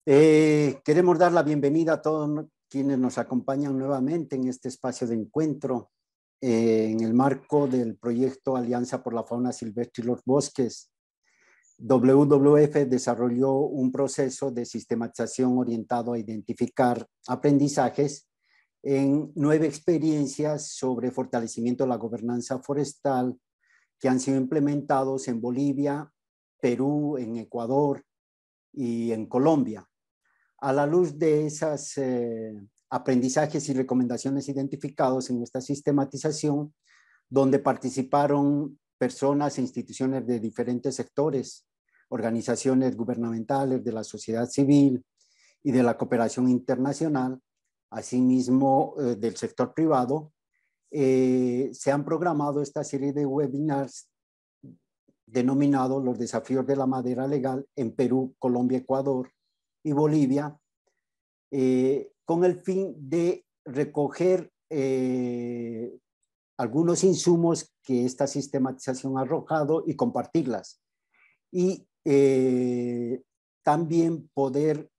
Queremos dar la bienvenida a todos quienes nos acompañan nuevamente en este espacio de encuentro en el marco del proyecto Alianza por la Fauna Silvestre y los Bosques. WWF desarrolló un proceso de sistematización orientado a identificar aprendizajes en 9 experiencias sobre fortalecimiento de la gobernanza forestal que han sido implementados en Bolivia, Perú, en Ecuador y en Colombia. A la luz de esos aprendizajes y recomendaciones identificados en esta sistematización, donde participaron personas e instituciones de diferentes sectores, organizaciones gubernamentales, de la sociedad civil y de la cooperación internacional, asimismo del sector privado, se han programado esta serie de webinars denominados los desafíos de la madera legal en Perú, Colombia, Ecuador y Bolivia, con el fin de recoger algunos insumos que esta sistematización ha arrojado y compartirlas. Y también poder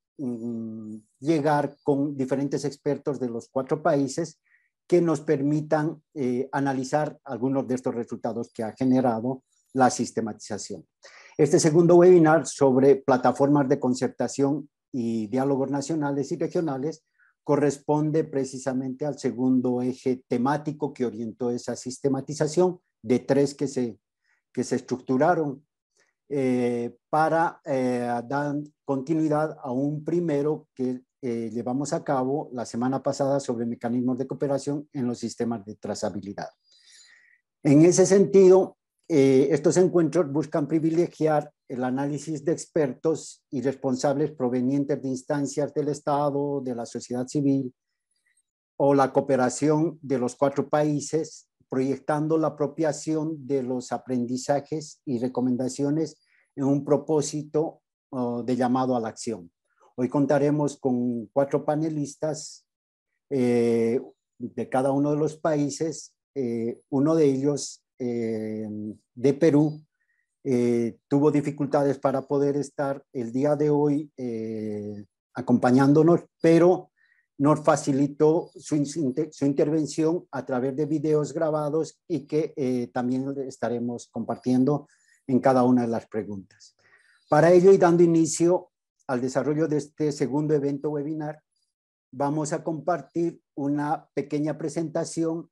llegar con diferentes expertos de los 4 países que nos permitan analizar algunos de estos resultados que ha generado la sistematización. Este segundo webinar sobre plataformas de concertación y diálogos nacionales y regionales corresponde precisamente al segundo eje temático que orientó esa sistematización de 3 que se estructuraron para dar continuidad a un primero que llevamos a cabo la semana pasada sobre mecanismos de cooperación en los sistemas de trazabilidad. En ese sentido, estos encuentros buscan privilegiar el análisis de expertos y responsables provenientes de instancias del Estado, de la sociedad civil o la cooperación de los 4 países, proyectando la apropiación de los aprendizajes y recomendaciones en un propósito de llamado a la acción. Hoy contaremos con 4 panelistas de cada uno de los países. Uno de ellos de Perú tuvo dificultades para poder estar el día de hoy acompañándonos, pero nos facilitó su intervención a través de videos grabados y que también estaremos compartiendo en cada una de las preguntas. Para ello, y dando inicio al desarrollo de este segundo evento webinar, vamos a compartir una pequeña presentación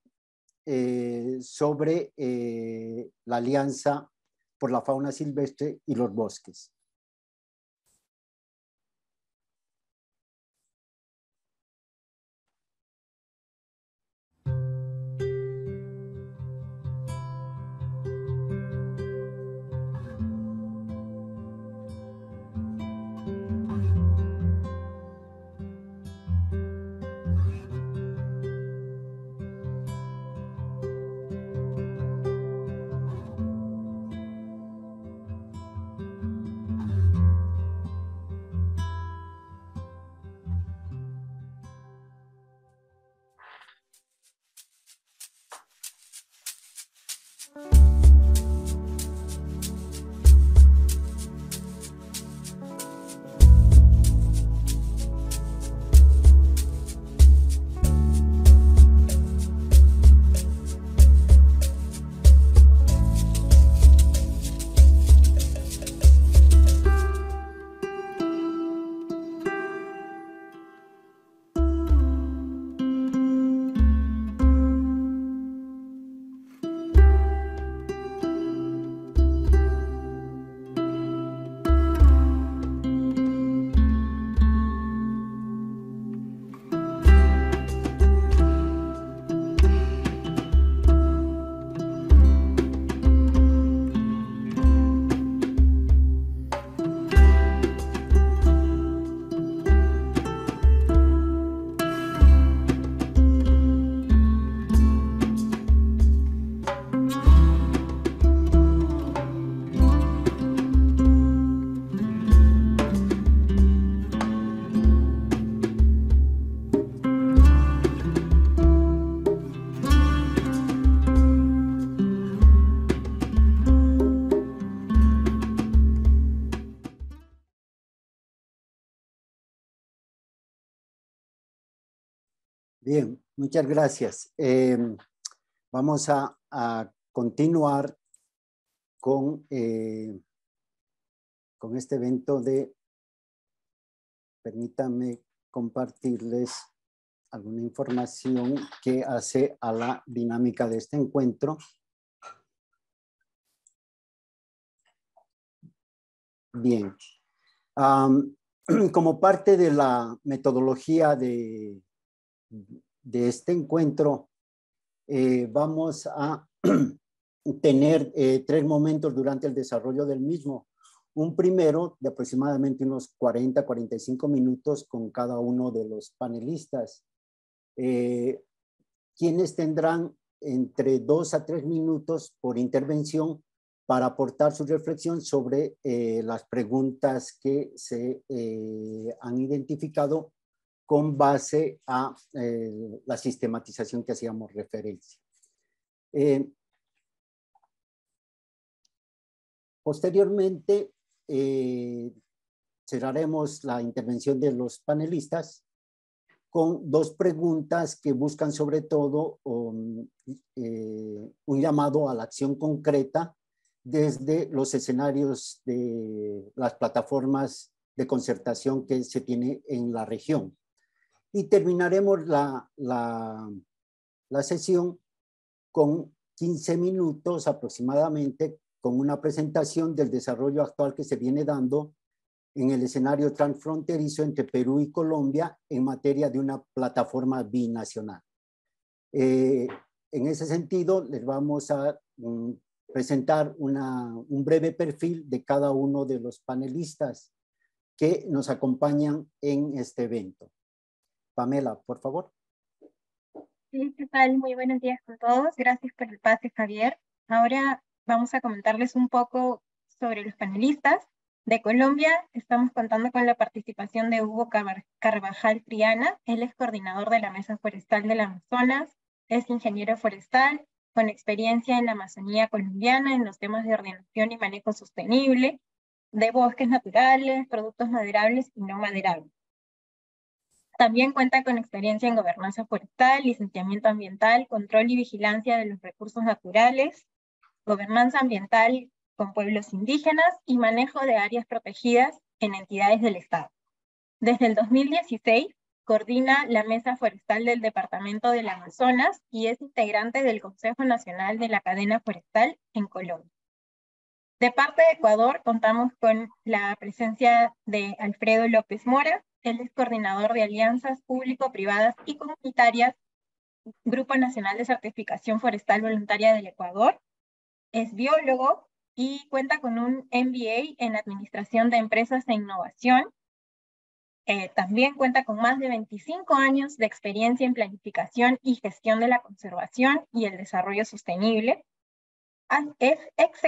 sobre la Alianza por la Fauna Silvestre y los Bosques. Bien, muchas gracias. Vamos a continuar con este evento de, permítanme compartirles alguna información que hace a la dinámica de este encuentro. Bien. Como parte de la metodología de este encuentro, vamos a tener 3 momentos durante el desarrollo del mismo. Un primero de aproximadamente unos 40-45 minutos con cada uno de los panelistas, quienes tendrán entre 2 a 3 minutos por intervención para aportar su reflexión sobre las preguntas que se han identificado con base a la sistematización que hacíamos referencia. Posteriormente, cerraremos la intervención de los panelistas con 2 preguntas que buscan sobre todo un llamado a la acción concreta desde los escenarios de las plataformas de concertación que se tiene en la región. Y terminaremos la sesión con 15 minutos aproximadamente con una presentación del desarrollo actual que se viene dando en el escenario transfronterizo entre Perú y Colombia en materia de una plataforma binacional. En ese sentido, les vamos a presentar un breve perfil de cada uno de los panelistas que nos acompañan en este evento. Pamela, por favor. Sí, ¿qué tal? Muy buenos días con todos. Gracias por el pase, Javier. Ahora vamos a comentarles un poco sobre los panelistas. De Colombia estamos contando con la participación de Hugo Carvajal Triana. Él es coordinador de la Mesa Forestal del Amazonas, es ingeniero forestal con experiencia en la Amazonía colombiana en los temas de ordenación y manejo sostenible, de bosques naturales, productos maderables y no maderables. También cuenta con experiencia en gobernanza forestal, licenciamiento ambiental, control y vigilancia de los recursos naturales, gobernanza ambiental con pueblos indígenas y manejo de áreas protegidas en entidades del Estado. Desde el 2016 coordina la Mesa Forestal del Departamento del Amazonas y es integrante del Consejo Nacional de la Cadena Forestal en Colombia. De parte de Ecuador contamos con la presencia de Alfredo López Mora. Él es coordinador de alianzas público-privadas y comunitarias, Grupo Nacional de Certificación Forestal Voluntaria del Ecuador. Es biólogo y cuenta con un MBA en Administración de Empresas e Innovación. También cuenta con más de 25 años de experiencia en planificación y gestión de la conservación y el desarrollo sostenible. Es ex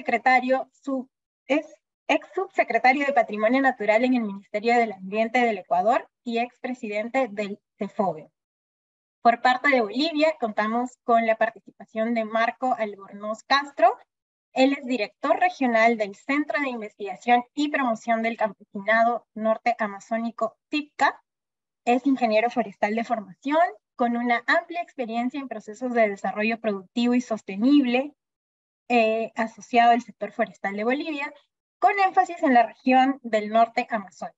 subsecretario de Patrimonio Natural en el Ministerio del Ambiente del Ecuador y expresidente del CEFOBE. Por parte de Bolivia, contamos con la participación de Marco Albornoz Castro. Él es director regional del Centro de Investigación y Promoción del Campesinado Norte Amazónico, CIPCA. Es ingeniero forestal de formación, con una amplia experiencia en procesos de desarrollo productivo y sostenible, asociado al sector forestal de Bolivia, con énfasis en la región del norte amazónico.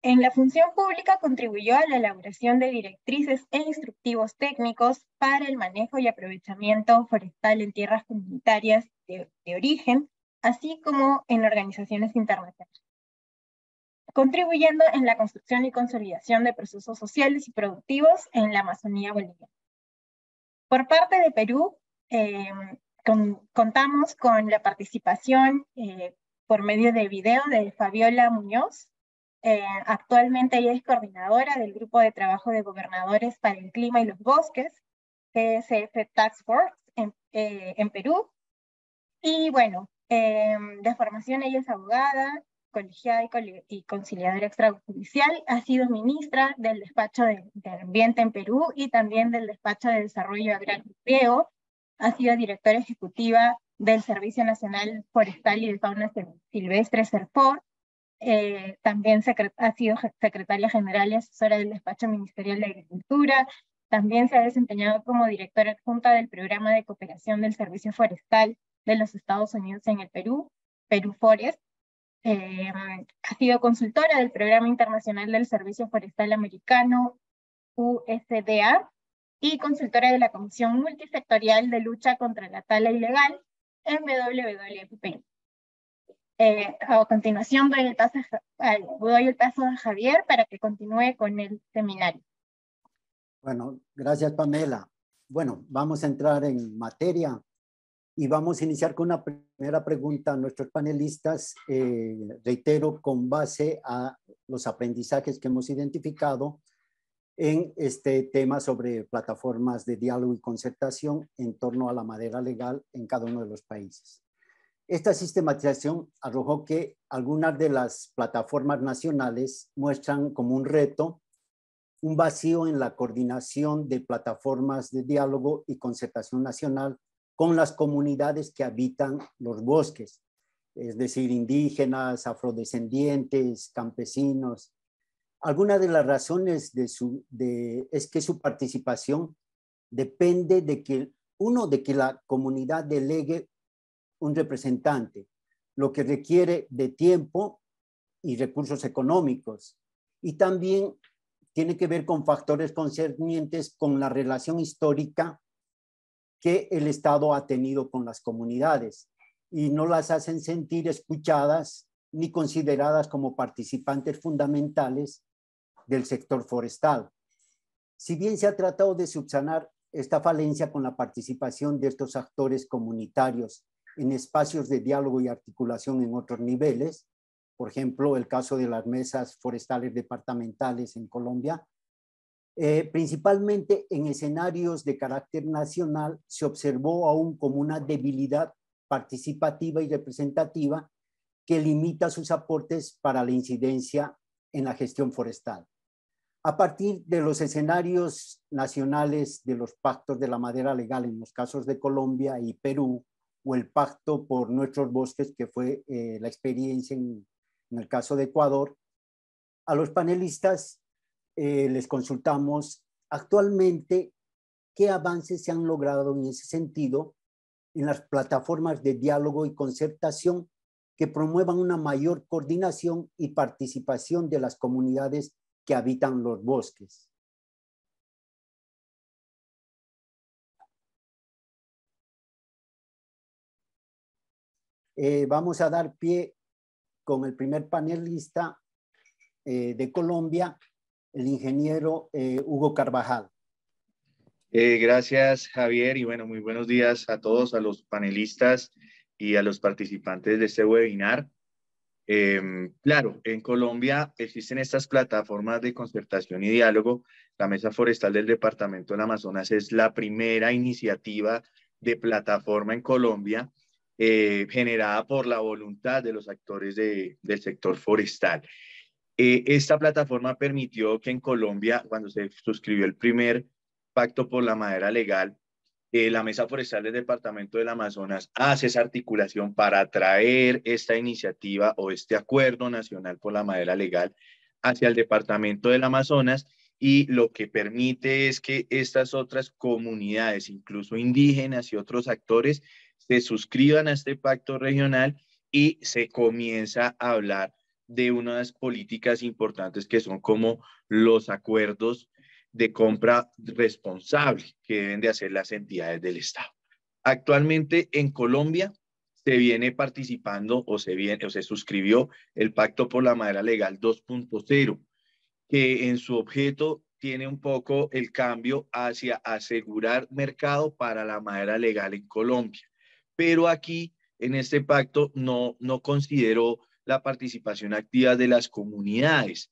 En la función pública contribuyó a la elaboración de directrices e instructivos técnicos para el manejo y aprovechamiento forestal en tierras comunitarias de origen, así como en organizaciones internacionales, contribuyendo en la construcción y consolidación de procesos sociales y productivos en la Amazonía boliviana. Por parte de Perú, contamos con la participación por medio de video de Fabiola Muñoz. Actualmente ella es coordinadora del Grupo de Trabajo de Gobernadores para el Clima y los Bosques, GSF Task Force, en Perú. Y bueno, de formación ella es abogada, colegiada y conciliadora extrajudicial, ha sido ministra del Despacho de Ambiente en Perú y también del Despacho de Desarrollo Agrario y Riego, ha sido directora ejecutiva del Servicio Nacional Forestal y de Fauna Silvestre, SERFOR, también ha sido secretaria general y asesora del Despacho Ministerial de Agricultura, También se ha desempeñado como directora adjunta del Programa de Cooperación del Servicio Forestal de los Estados Unidos en el Perú, Perú Forest. Ha sido consultora del Programa Internacional del Servicio Forestal Americano, USDA, y consultora de la Comisión Multisectorial de Lucha contra la Tala Ilegal en WWF Perú. A continuación doy el paso a Javier para que continúe con el seminario. Bueno, gracias Pamela. Bueno, vamos a entrar en materia y vamos a iniciar con una primera pregunta a nuestros panelistas, reitero, con base a los aprendizajes que hemos identificado en este tema sobre plataformas de diálogo y concertación en torno a la madera legal en cada uno de los países. Esta sistematización arrojó que algunas de las plataformas nacionales muestran como un reto un vacío en la coordinación de plataformas de diálogo y concertación nacional con las comunidades que habitan los bosques, es decir, indígenas, afrodescendientes, campesinos. Alguna de las razones es que su participación depende de que la comunidad delegue un representante, lo que requiere de tiempo y recursos económicos, y también tiene que ver con factores concernientes con la relación histórica que el Estado ha tenido con las comunidades y no las hacen sentir escuchadas ni consideradas como participantes fundamentales del sector forestal. Si bien se ha tratado de subsanar esta falencia con la participación de estos actores comunitarios en espacios de diálogo y articulación en otros niveles, por ejemplo, el caso de las mesas forestales departamentales en Colombia, principalmente en escenarios de carácter nacional, se observó aún como una debilidad participativa y representativa que limita sus aportes para la incidencia en la gestión forestal. A partir de los escenarios nacionales de los pactos de la madera legal en los casos de Colombia y Perú, o el pacto por nuestros bosques, que fue la experiencia en el caso de Ecuador, a los panelistas les consultamos actualmente qué avances se han logrado en ese sentido en las plataformas de diálogo y concertación que promuevan una mayor coordinación y participación de las comunidades que habitan los bosques. Vamos a dar pie con el primer panelista de Colombia, el ingeniero Hugo Carvajal. Gracias, Javier, y bueno, muy buenos días a todos, a los panelistas y a los participantes de este webinar. Claro, en Colombia existen estas plataformas de concertación y diálogo. La Mesa Forestal del Departamento del Amazonas es la primera iniciativa de plataforma en Colombia generada por la voluntad de los actores del sector forestal. Esta plataforma permitió que en Colombia, cuando se suscribió el primer pacto por la madera legal, la Mesa Forestal del Departamento del Amazonas hace esa articulación para traer esta iniciativa o este acuerdo nacional por la madera legal hacia el Departamento del Amazonas, y lo que permite es que estas otras comunidades, incluso indígenas y otros actores, se suscriban a este pacto regional y se comienza a hablar de unas políticas importantes que son como los acuerdos de compra responsable que deben de hacer las entidades del Estado. Actualmente en Colombia se viene participando o se suscribió el Pacto por la Madera Legal 2.0, que en su objeto tiene un poco el cambio hacia asegurar mercado para la madera legal en Colombia. Pero aquí, en este pacto, no consideró la participación activa de las comunidades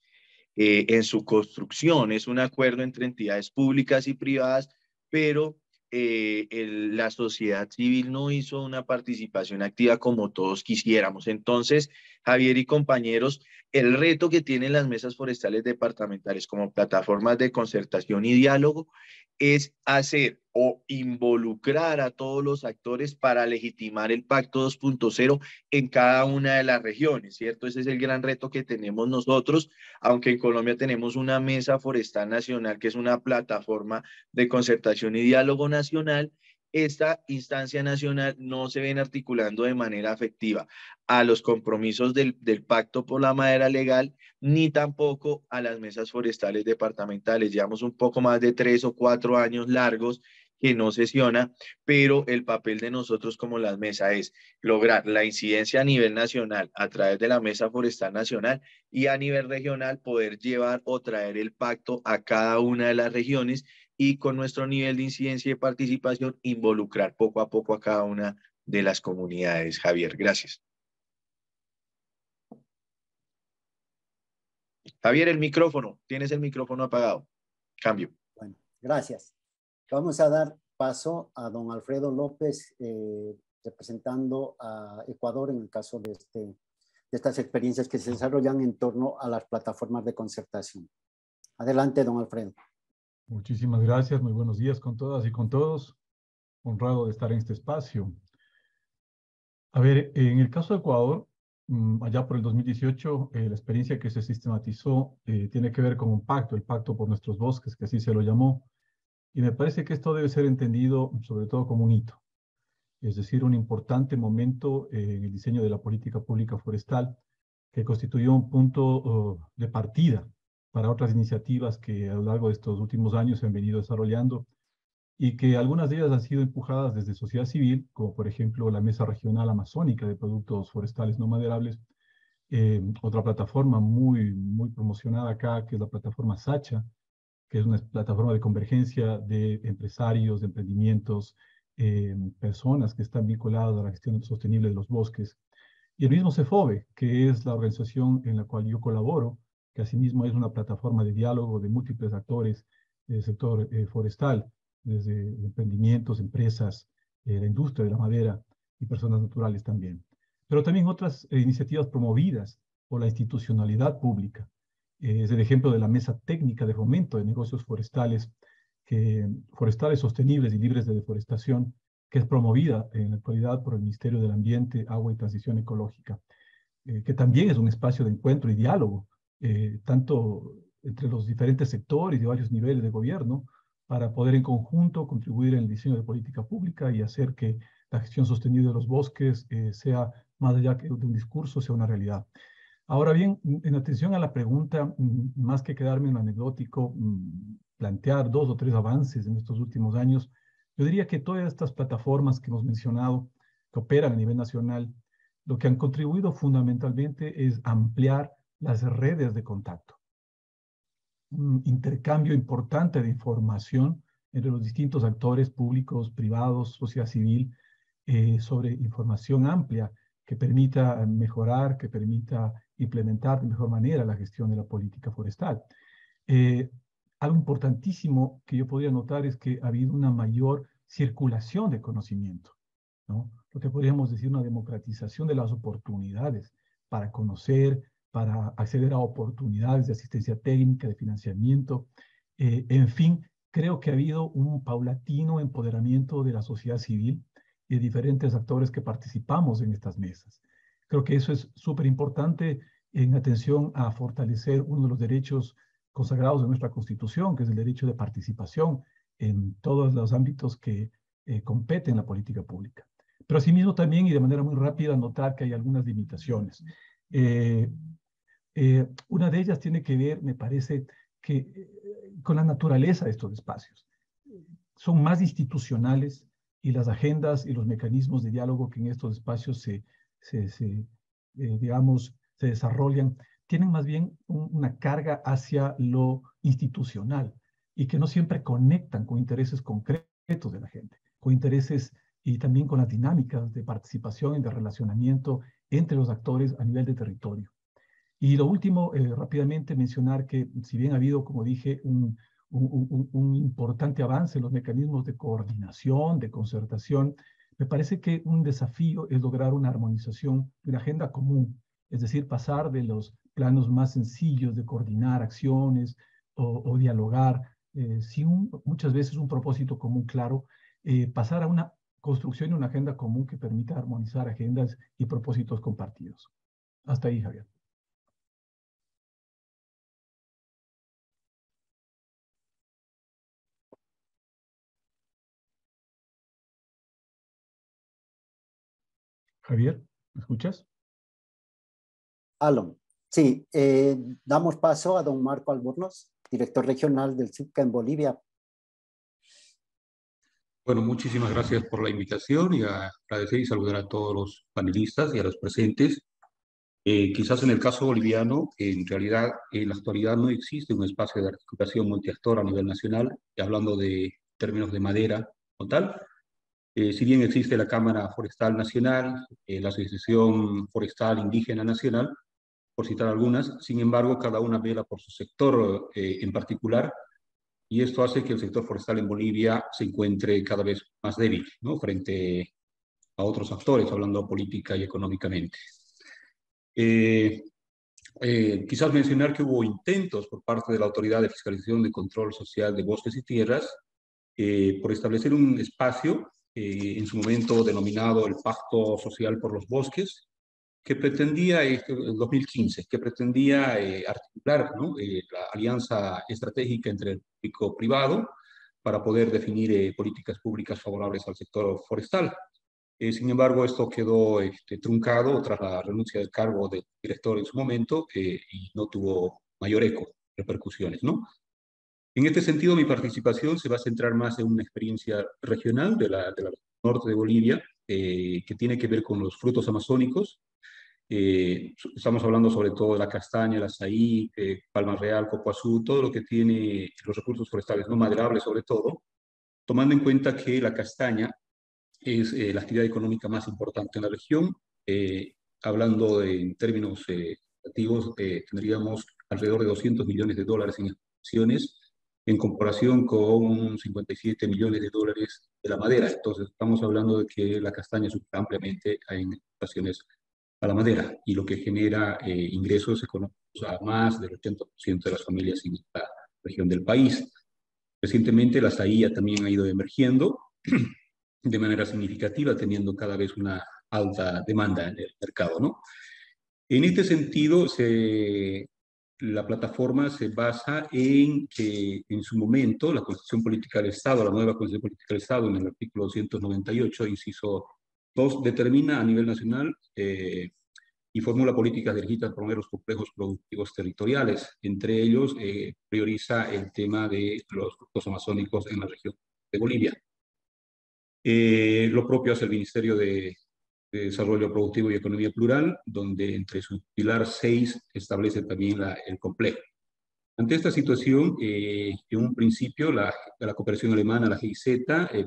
en su construcción. Es un acuerdo entre entidades públicas y privadas, pero la sociedad civil no hizo una participación activa como todos quisiéramos. Entonces, Javier y compañeros, el reto que tienen las mesas forestales departamentales como plataformas de concertación y diálogo es hacer o involucrar a todos los actores para legitimar el Pacto 2.0 en cada una de las regiones, ¿cierto? Ese es el gran reto que tenemos nosotros, aunque en Colombia tenemos una mesa forestal nacional que es una plataforma de concertación y diálogo nacional. Esta instancia nacional no se ven articulando de manera efectiva a los compromisos del Pacto por la Madera Legal, ni tampoco a las mesas forestales departamentales. Llevamos un poco más de 3 o 4 años largos que no sesiona, pero el papel de nosotros como las mesas es lograr la incidencia a nivel nacional a través de la Mesa Forestal Nacional y a nivel regional poder llevar o traer el pacto a cada una de las regiones y con nuestro nivel de incidencia y participación involucrar poco a poco a cada una de las comunidades. Javier, gracias. Javier, el micrófono. Tienes el micrófono apagado. Cambio. Bueno, gracias. Vamos a dar paso a don Alfredo López, representando a Ecuador en el caso de estas experiencias que se desarrollan en torno a las plataformas de concertación. Adelante, don Alfredo. Muchísimas gracias, muy buenos días con todas y con todos. Honrado de estar en este espacio. A ver, en el caso de Ecuador, allá por el 2018, la experiencia que se sistematizó tiene que ver con un pacto, el Pacto por Nuestros Bosques, que así se lo llamó. Y me parece que esto debe ser entendido sobre todo como un hito, es decir, un importante momento en el diseño de la política pública forestal que constituyó un punto de partida para otras iniciativas que a lo largo de estos últimos años se han venido desarrollando y que algunas de ellas han sido empujadas desde sociedad civil, como por ejemplo la Mesa Regional Amazónica de Productos Forestales No Maderables, otra plataforma muy promocionada acá, que es la plataforma Sacha, que es una plataforma de convergencia de empresarios, de emprendimientos, personas que están vinculadas a la gestión sostenible de los bosques. Y el mismo CEFOBE, que es la organización en la cual yo colaboro, que asimismo es una plataforma de diálogo de múltiples actores del sector forestal, desde emprendimientos, empresas, la industria de la madera y personas naturales también. Pero también otras iniciativas promovidas por la institucionalidad pública. Es el ejemplo de la Mesa Técnica de Fomento de Negocios Forestales, forestales sostenibles y libres de deforestación, que es promovida en la actualidad por el Ministerio del Ambiente, Agua y Transición Ecológica, que también es un espacio de encuentro y diálogo, tanto entre los diferentes sectores y varios niveles de gobierno, para poder en conjunto contribuir en el diseño de política pública y hacer que la gestión sostenible de los bosques sea, más allá de un discurso, sea una realidad. Ahora bien, en atención a la pregunta, más que quedarme en lo anecdótico, plantear 2 o 3 avances en estos últimos años, yo diría que todas estas plataformas que hemos mencionado, que operan a nivel nacional, lo que han contribuido fundamentalmente es ampliar las redes de contacto. Un intercambio importante de información entre los distintos actores públicos, privados, sociedad civil, sobre información amplia que permita mejorar, que permita implementar de mejor manera la gestión de la política forestal. Algo importantísimo que yo podría notar es que ha habido una mayor circulación de conocimiento, ¿no? Lo que podríamos decir una democratización de las oportunidades para conocer, para acceder a oportunidades de asistencia técnica, de financiamiento. En fin, creo que ha habido un paulatino empoderamiento de la sociedad civil y de diferentes actores que participamos en estas mesas. Creo que eso es súper importante en atención a fortalecer uno de los derechos consagrados de nuestra Constitución, que es el derecho de participación en todos los ámbitos que competen la política pública. Pero asimismo también, y de manera muy rápida, notar que hay algunas limitaciones. Una de ellas tiene que ver, me parece, con la naturaleza de estos espacios. Son más institucionales y las agendas y los mecanismos de diálogo que en estos espacios se desarrollan, tienen más bien una carga hacia lo institucional y que no siempre conectan con intereses concretos de la gente, con intereses y también con las dinámicas de participación y de relacionamiento entre los actores a nivel de territorio. Y lo último, rápidamente mencionar que si bien ha habido, como dije, un importante avance en los mecanismos de coordinación, de concertación, me parece que un desafío es lograr una armonización de una agenda común Es decir, pasar de los planos más sencillos de coordinar acciones o dialogar sin muchas veces un propósito común claro, pasar a una construcción de una agenda común que permita armonizar agendas y propósitos compartidos. Hasta ahí, Javier. Javier, ¿me escuchas? Alon, sí, damos paso a don Marco Albornoz, director regional del SICA en Bolivia. Bueno, muchísimas gracias por la invitación y agradecer y saludar a todos los panelistas y a los presentes. Quizás en el caso boliviano, en realidad en la actualidad no existe un espacio de articulación multiactor a nivel nacional, hablando de términos de madera o tal. Si bien existe la Cámara Forestal Nacional, la Asociación Forestal Indígena Nacional, por citar algunas, sin embargo, cada una vela por su sector en particular, y esto hace que el sector forestal en Bolivia se encuentre cada vez más débil, ¿no?, frente a otros actores, hablando política y económicamente. Quizás mencionar que hubo intentos por parte de la Autoridad de Fiscalización de Control Social de Bosques y Tierras por establecer un espacio, en su momento denominado el Pacto Social por los Bosques, que pretendía, en 2015, que pretendía articular, ¿no?, la alianza estratégica entre el público-privado para poder definir políticas públicas favorables al sector forestal. Sin embargo, esto quedó truncado tras la renuncia del cargo del director en su momento y no tuvo mayor eco, repercusiones, ¿no? En este sentido, mi participación se va a centrar más en una experiencia regional de la norte de Bolivia, que tiene que ver con los frutos amazónicos. Estamos hablando sobre todo de la castaña, el azaí, palma real, copoazú, todo lo que tiene los recursos forestales no maderables sobre todo, tomando en cuenta que la castaña es la actividad económica más importante en la región. Hablando en términos activos, tendríamos alrededor de 200 millones de dólares en exportaciones, en comparación con 57 millones de dólares de la madera. Entonces, estamos hablando de que la castaña supera ampliamente en exportaciones a la madera, y lo que genera ingresos económicos a más del 80% de las familias en esta región del país. Recientemente la azaía también ha ido emergiendo de manera significativa, teniendo cada vez una alta demanda en el mercado, ¿no? En este sentido, la plataforma se basa en que en su momento la Constitución Política del Estado, la nueva Constitución Política del Estado, en el artículo 298, inciso 2, determina a nivel nacional y formula políticas dirigidas a promover los complejos productivos territoriales. Entre ellos, prioriza el tema de los frutos amazónicos en la región de Bolivia. Lo propio hace el Ministerio de Desarrollo Productivo y Economía Plural, donde entre su pilar 6 establece también el complejo. Ante esta situación, en un principio, la cooperación alemana, la GIZ,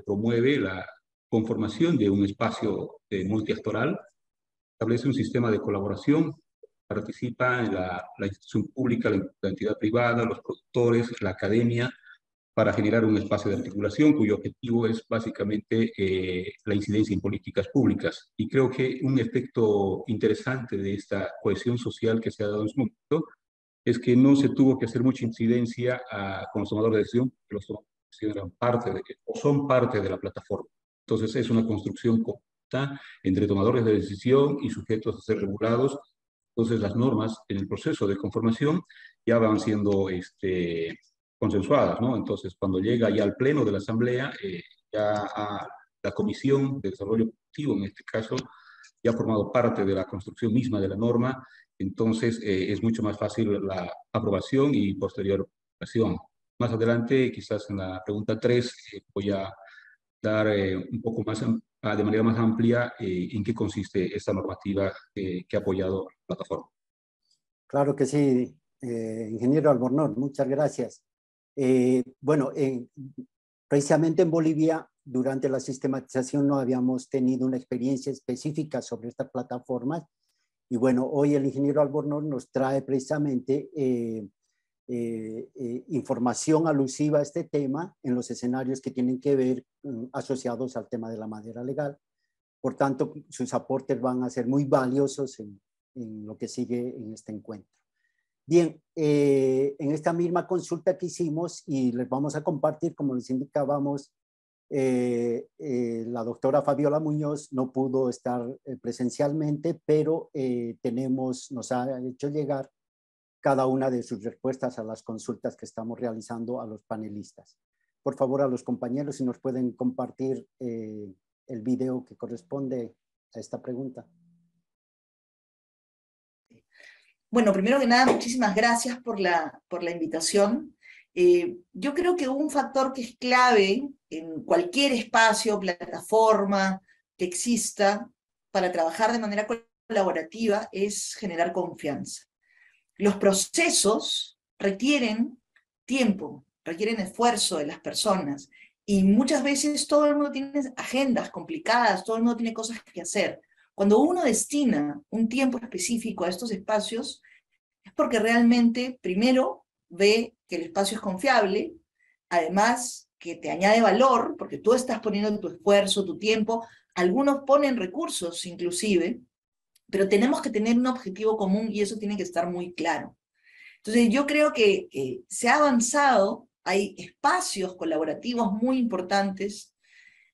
promueve la conformación de un espacio multiactoral, establece un sistema de colaboración, participa en la institución pública, la entidad privada, los productores, la academia, para generar un espacio de articulación cuyo objetivo es básicamente la incidencia en políticas públicas. Y creo que un efecto interesante de esta cohesión social que se ha dado en su momento es que no se tuvo que hacer mucha incidencia con los tomadores de decisión, porque los tomadores de decisión eran son parte de la plataforma. Entonces es una construcción conjunta entre tomadores de decisión y sujetos a ser regulados. Entonces las normas en el proceso de conformación ya van siendo consensuadas, ¿no? Entonces, cuando llega ya al pleno de la Asamblea, ya a la Comisión de Desarrollo Productivo, en este caso, ya ha formado parte de la construcción misma de la norma, entonces es mucho más fácil la aprobación y posterior aprobación. Más adelante, quizás en la pregunta 3, voy a dar un poco más, de manera más amplia, en qué consiste esta normativa que ha apoyado la plataforma. Claro que sí, ingeniero Albornoz, muchas gracias. Bueno, precisamente en Bolivia, durante la sistematización no habíamos tenido una experiencia específica sobre estas plataformas, y bueno, hoy el ingeniero Albornoz nos trae precisamente información alusiva a este tema en los escenarios que tienen que ver asociados al tema de la madera legal. Por tanto, sus aportes van a ser muy valiosos en lo que sigue en este encuentro. Bien, en esta misma consulta que hicimos, y les vamos a compartir, como les indicábamos, la doctora Fabiola Muñoz no pudo estar presencialmente, pero nos ha hecho llegar cada una de sus respuestas a las consultas que estamos realizando a los panelistas. Por favor, a los compañeros, si nos pueden compartir el video que corresponde a esta pregunta. Bueno, primero que nada, muchísimas gracias por la invitación. Yo creo que un factor que es clave en cualquier espacio, plataforma que exista para trabajar de manera colaborativa es generar confianza. Los procesos requieren tiempo, requieren esfuerzo de las personas, y muchas veces todo el mundo tiene agendas complicadas, todo el mundo tiene cosas que hacer. Cuando uno destina un tiempo específico a estos espacios, es porque realmente, primero, ve que el espacio es confiable, además que te añade valor, porque tú estás poniendo tu esfuerzo, tu tiempo, algunos ponen recursos inclusive, pero tenemos que tener un objetivo común y eso tiene que estar muy claro. Entonces yo creo que se ha avanzado, hay espacios colaborativos muy importantes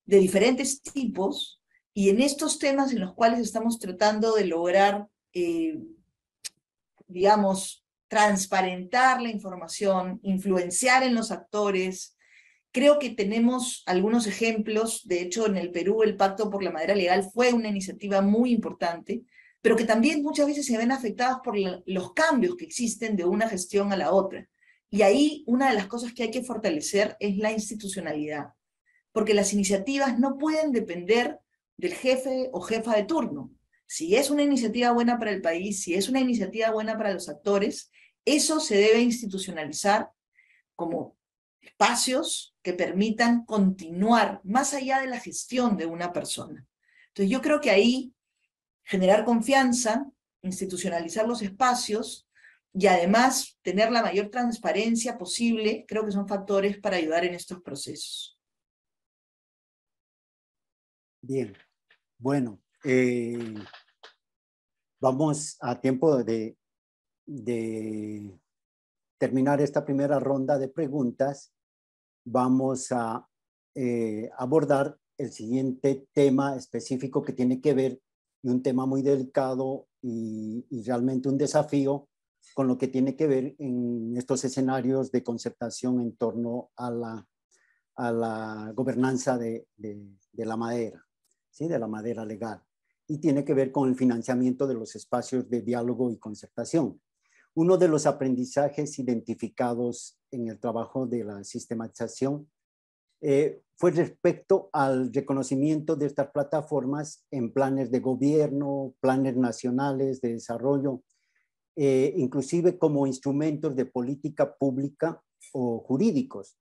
de diferentes tipos, y en estos temas en los cuales estamos tratando de lograr, digamos, transparentar la información, influenciar en los actores, creo que tenemos algunos ejemplos. De hecho, en el Perú el Pacto por la Madera Legal fue una iniciativa muy importante, pero que también muchas veces se ven afectadas por los cambios que existen de una gestión a la otra. Y ahí una de las cosas que hay que fortalecer es la institucionalidad, porque las iniciativas no pueden depender del jefe o jefa de turno. Si es una iniciativa buena para el país, si es una iniciativa buena para los actores, eso se debe institucionalizar como espacios que permitan continuar más allá de la gestión de una persona. Entonces yo creo que ahí generar confianza, institucionalizar los espacios y además tener la mayor transparencia posible, creo que son factores para ayudar en estos procesos. Bien, bueno, vamos a tiempo de terminar esta primera ronda de preguntas. Vamos a abordar el siguiente tema específico que tiene que ver, y un tema muy delicado y realmente un desafío, con lo que tiene que ver en estos escenarios de concertación en torno a la gobernanza de la madera, ¿sí? De la madera legal, y tiene que ver con el financiamiento de los espacios de diálogo y concertación. Uno de los aprendizajes identificados en el trabajo de la sistematización fue respecto al reconocimiento de estas plataformas en planes de gobierno, planes nacionales de desarrollo, inclusive como instrumentos de política pública o jurídicos,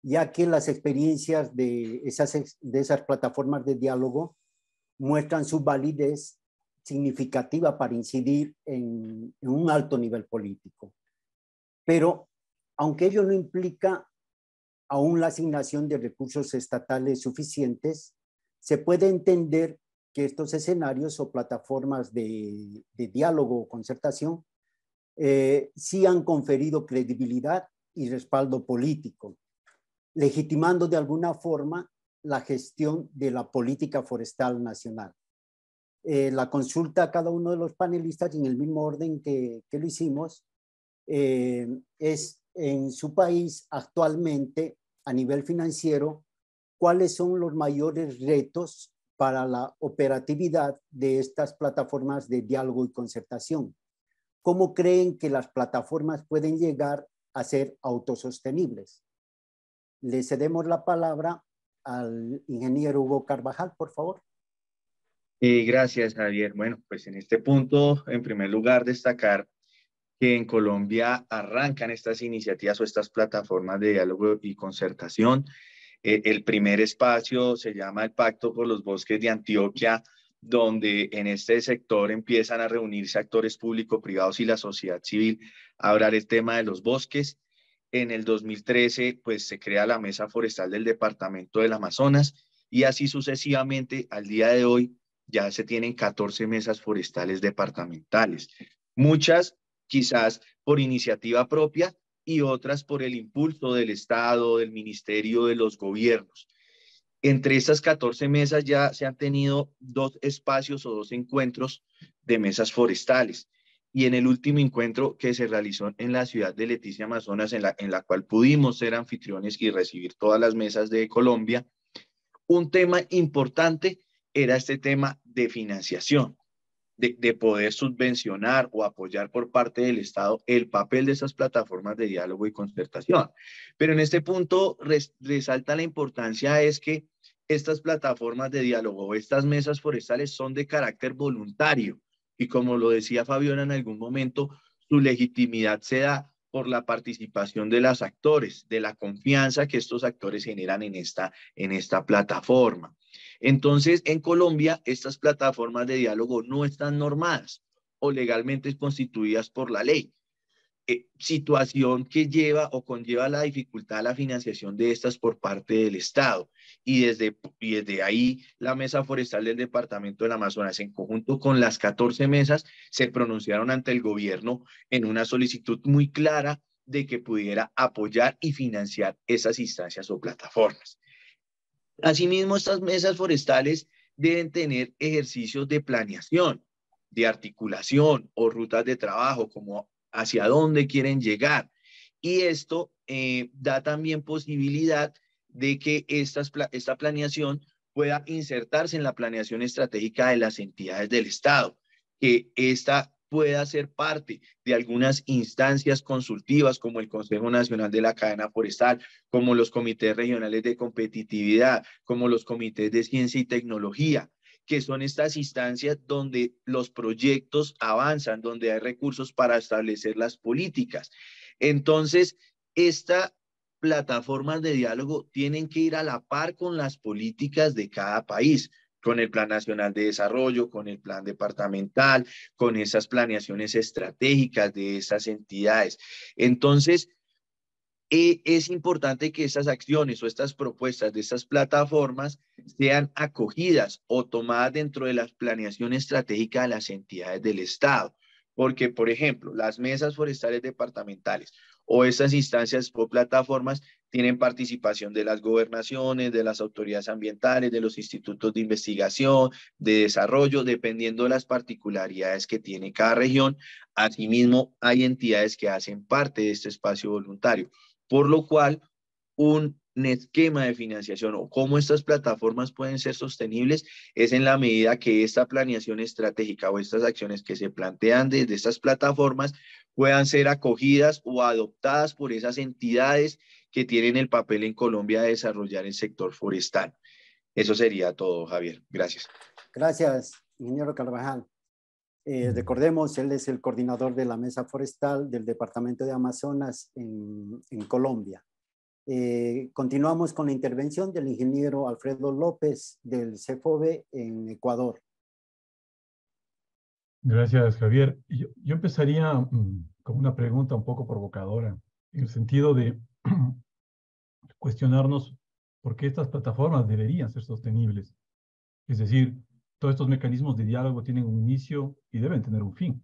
ya que las experiencias de esas plataformas de diálogo muestran su validez significativa para incidir en un alto nivel político. Pero, aunque ello no implica aún la asignación de recursos estatales suficientes, se puede entender que estos escenarios o plataformas de diálogo o concertación sí han conferido credibilidad y respaldo político, legitimando de alguna forma la gestión de la política forestal nacional. La consulta a cada uno de los panelistas, en el mismo orden que lo hicimos, es en su país actualmente, a nivel financiero, cuáles son los mayores retos para la operatividad de estas plataformas de diálogo y concertación. ¿Cómo creen que las plataformas pueden llegar a ser autosostenibles? Le cedemos la palabra al ingeniero Hugo Carvajal, por favor. Gracias, Javier. Bueno, pues en este punto, en primer lugar, destacar que en Colombia arrancan estas iniciativas o estas plataformas de diálogo y concertación. El primer espacio se llama el Pacto por los Bosques de Antioquia, donde en este sector empiezan a reunirse actores públicos, privados y la sociedad civil a hablar el tema de los bosques. En el 2013, pues se crea la Mesa Forestal del Departamento del Amazonas, y así sucesivamente al día de hoy ya se tienen 14 mesas forestales departamentales. Muchas quizás por iniciativa propia y otras por el impulso del Estado, del Ministerio, de los gobiernos. Entre estas 14 mesas ya se han tenido 2 espacios o 2 encuentros de mesas forestales. Y en el último encuentro que se realizó en la ciudad de Leticia, Amazonas, en la cual pudimos ser anfitriones y recibir todas las mesas de Colombia, un tema importante era este tema de financiación, de poder subvencionar o apoyar por parte del Estado el papel de esas plataformas de diálogo y concertación. Pero en este punto resalta la importancia es que estas plataformas de diálogo o estas mesas forestales son de carácter voluntario y como lo decía Fabiola en algún momento, su legitimidad se da por la participación de los actores, de la confianza que estos actores generan en esta plataforma. Entonces, en Colombia, estas plataformas de diálogo no están normadas o legalmente constituidas por la ley. Situación que lleva o conlleva la dificultad a la financiación de estas por parte del Estado. Y desde ahí, la Mesa Forestal del Departamento del Amazonas, en conjunto con las 14 mesas, se pronunciaron ante el gobierno en una solicitud muy clara de que pudiera apoyar y financiar esas instancias o plataformas. Asimismo, estas mesas forestales deben tener ejercicios de planeación, de articulación o rutas de trabajo, como hacia dónde quieren llegar. Y esto da también posibilidad de que esta planeación pueda insertarse en la planeación estratégica de las entidades del Estado, que esta pueda ser parte de algunas instancias consultivas como el Consejo Nacional de la Cadena Forestal, como los comités regionales de competitividad, como los comités de ciencia y tecnología, que son estas instancias donde los proyectos avanzan, donde hay recursos para establecer las políticas. Entonces, estas plataformas de diálogo tienen que ir a la par con las políticas de cada país, con el Plan Nacional de Desarrollo, con el Plan Departamental, con esas planeaciones estratégicas de esas entidades. Entonces, es importante que estas acciones o estas propuestas de estas plataformas sean acogidas o tomadas dentro de la planeación estratégica de las entidades del Estado. Porque, por ejemplo, las mesas forestales departamentales o estas instancias o plataformas tienen participación de las gobernaciones, de las autoridades ambientales, de los institutos de investigación, de desarrollo, dependiendo de las particularidades que tiene cada región. Asimismo, hay entidades que hacen parte de este espacio voluntario. Por lo cual, un esquema de financiación o cómo estas plataformas pueden ser sostenibles es en la medida que esta planeación estratégica o estas acciones que se plantean desde estas plataformas puedan ser acogidas o adoptadas por esas entidades que tienen el papel en Colombia de desarrollar el sector forestal. Eso sería todo, Javier. Gracias. Gracias, ingeniero Carvajal. Recordemos, él es el coordinador de la Mesa Forestal del Departamento de Amazonas en Colombia. Continuamos con la intervención del ingeniero Alfredo López del CEFOVE en Ecuador. Gracias, Javier. Yo empezaría con una pregunta un poco provocadora, en el sentido de cuestionarnos por qué estas plataformas deberían ser sostenibles. Es decir, todos estos mecanismos de diálogo tienen un inicio y deben tener un fin.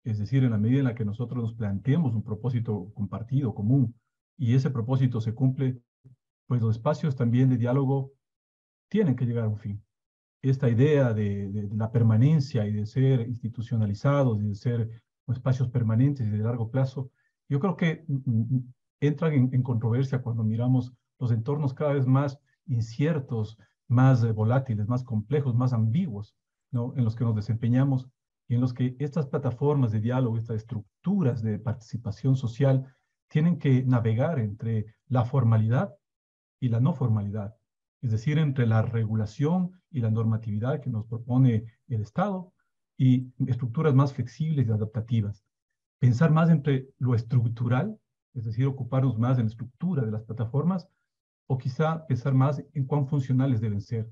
Es decir, en la medida en la que nosotros nos planteemos un propósito compartido, común, y ese propósito se cumple, pues los espacios también de diálogo tienen que llegar a un fin. Esta idea de la permanencia y de ser institucionalizados y de ser espacios permanentes y de largo plazo, yo creo que entran en controversia cuando miramos los entornos cada vez más inciertos, más volátiles, más complejos, más ambiguos, ¿no?, en los que nos desempeñamos y en los que estas plataformas de diálogo, estas estructuras de participación social tienen que navegar entre la formalidad y la no formalidad, es decir, entre la regulación y la normatividad que nos propone el Estado y estructuras más flexibles y adaptativas. Pensar más entre lo estructural, es decir, ocuparnos más en la estructura de las plataformas, o quizá pensar más en cuán funcionales deben ser.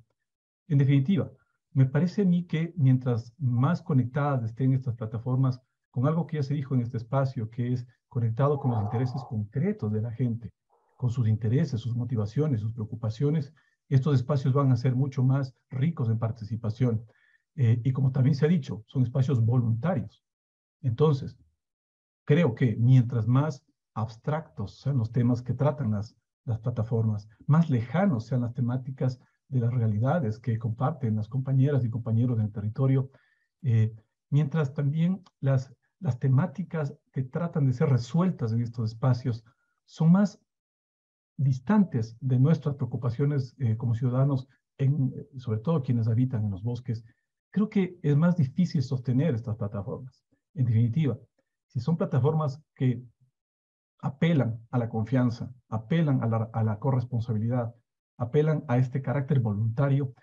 En definitiva, me parece a mí que mientras más conectadas estén estas plataformas con algo que ya se dijo en este espacio, que es conectado con los intereses concretos de la gente, con sus intereses, sus motivaciones, sus preocupaciones, estos espacios van a ser mucho más ricos en participación. Y como también se ha dicho, son espacios voluntarios. Entonces, creo que mientras más abstractos sean los temas que tratan las plataformas, más lejanos sean las temáticas de las realidades que comparten las compañeras y compañeros del territorio, mientras también las temáticas que tratan de ser resueltas en estos espacios son más distantes de nuestras preocupaciones como ciudadanos, sobre todo quienes habitan en los bosques, creo que es más difícil sostener estas plataformas. En definitiva, si son plataformas que apelan a la confianza, apelan a la corresponsabilidad, apelan a este carácter voluntario,